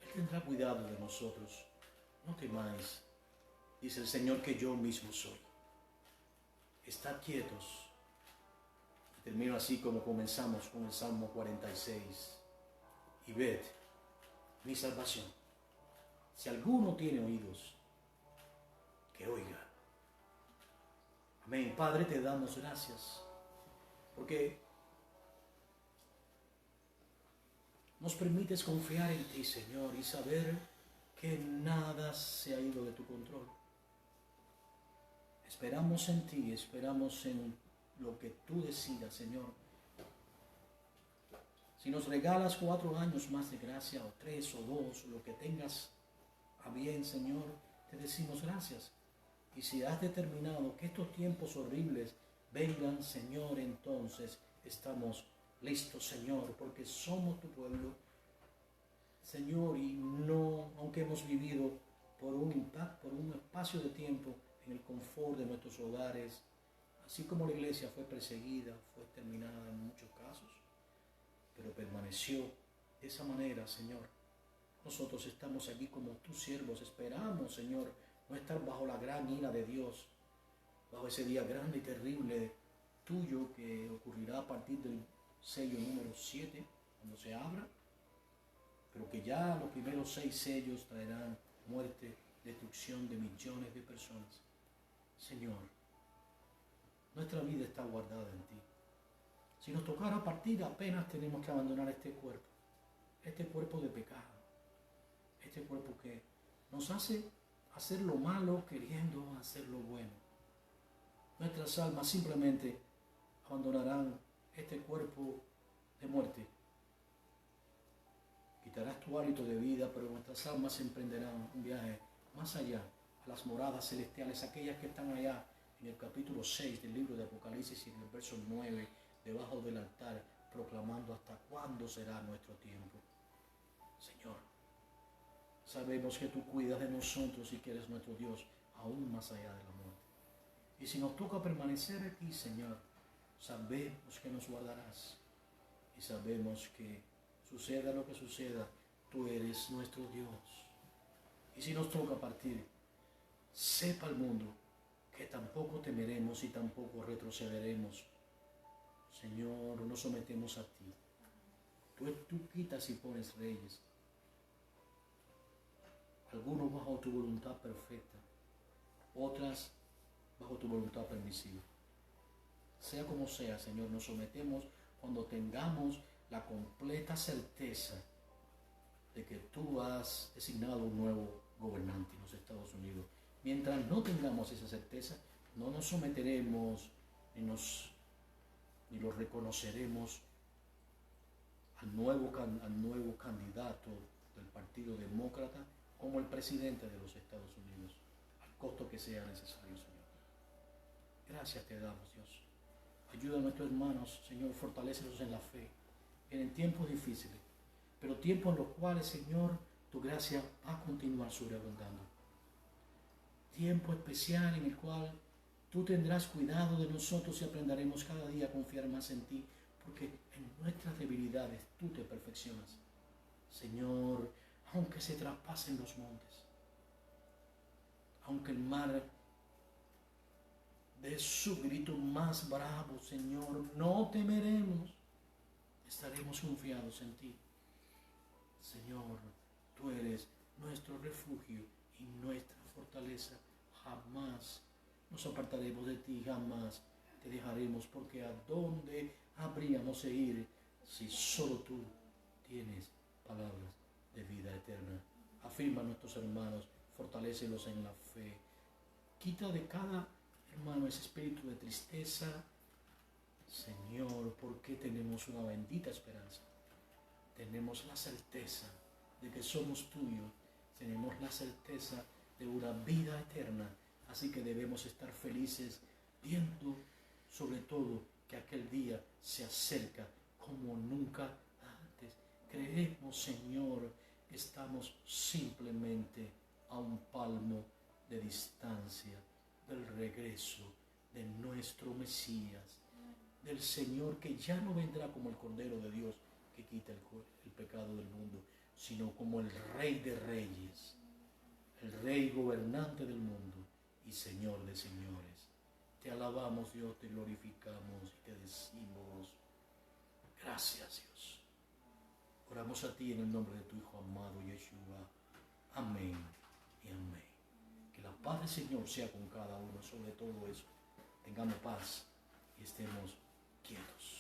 Él tendrá cuidado de nosotros. No temáis, dice el Señor, que yo mismo soy. Estad quietos. Y termino así como comenzamos con el Salmo 46. Y ved mi salvación. Si alguno tiene oídos, que oiga. Amén. Padre, te damos gracias, porque nos permites confiar en ti, Señor, y saber que nada se ha ido de tu control. Esperamos en ti, esperamos en lo que tú decidas, Señor. Si nos regalas 4 años más de gracia, o 3 o 2, lo que tengas a bien, Señor, te decimos gracias. Y si has determinado que estos tiempos horribles vengan, Señor, entonces estamos listos, Señor, porque somos tu pueblo, Señor, y no, aunque hemos vivido por un espacio de tiempo en el confort de nuestros hogares, así como la iglesia fue perseguida, fue exterminada en muchos casos, pero permaneció de esa manera, Señor. Nosotros estamos aquí como tus siervos, esperamos, Señor, no estar bajo la gran ira de Dios, bajo ese día grande y terrible tuyo que ocurrirá a partir del sello número 7, cuando se abra, pero que ya los primeros 6 sellos traerán muerte, destrucción de millones de personas. Señor, nuestra vida está guardada en ti. Si nos tocara partir, apenas tenemos que abandonar este cuerpo de pecado, este cuerpo que nos hace hacer lo malo queriendo hacer lo bueno. Nuestras almas simplemente abandonarán este cuerpo de muerte. Quitarás tu hálito de vida, pero nuestras almas emprenderán un viaje más allá, a las moradas celestiales, aquellas que están allá en el capítulo 6 del libro de Apocalipsis y en el verso 9, debajo del altar, proclamando hasta cuándo será nuestro tiempo. Señor, sabemos que tú cuidas de nosotros y que eres nuestro Dios, aún más allá de la muerte. Y si nos toca permanecer aquí, Señor, sabemos que nos guardarás. Y sabemos que suceda lo que suceda, tú eres nuestro Dios. Y si nos toca partir, sepa el mundo que tampoco temeremos y tampoco retrocederemos, Señor, nos sometemos a ti. Tú quitas y pones reyes. Algunos bajo tu voluntad perfecta, otras bajo tu voluntad permisiva. Sea como sea, Señor, nos sometemos cuando tengamos la completa certeza de que tú has designado un nuevo gobernante en los Estados Unidos. Mientras no tengamos esa certeza, no nos someteremos ni lo reconoceremos al nuevo candidato del Partido Demócrata como el presidente de los Estados Unidos, al costo que sea necesario, Señor. Gracias te damos, Dios. Ayuda a nuestros hermanos, Señor, fortalécelos en la fe. Vienen tiempos difíciles, pero tiempos en los cuales, Señor, tu gracia va a continuar sobreabundando. Tiempo especial en el cual tú tendrás cuidado de nosotros y aprenderemos cada día a confiar más en ti, porque en nuestras debilidades tú te perfeccionas. Señor, aunque se traspasen los montes, aunque el mar dé su grito más bravo, Señor, no temeremos, estaremos confiados en ti. Señor, tú eres nuestro refugio y nuestra fortaleza. Jamás nos apartaremos de ti, jamás te dejaremos, porque ¿a dónde habríamos de ir si solo tú tienes palabras de vida eterna? Afirma a nuestros hermanos, fortalécelos en la fe. Quita de cada hermano ese espíritu de tristeza, Señor, porque tenemos una bendita esperanza. Tenemos la certeza de que somos tuyos. Tenemos la certeza de una vida eterna. Así que debemos estar felices viendo sobre todo que aquel día se acerca como nunca antes. Creemos, Señor, que estamos simplemente a un palmo de distancia del regreso de nuestro Mesías, del Señor que ya no vendrá como el Cordero de Dios que quita el pecado del mundo, sino como el Rey de Reyes, el Rey gobernante del mundo y Señor de señores. Te alabamos, Dios, te glorificamos y te decimos gracias, Dios. Oramos a ti en el nombre de tu Hijo amado, Yeshua. Amén y amén. Que la paz del Señor sea con cada uno. Sobre todo eso, tengamos paz y estemos quietos.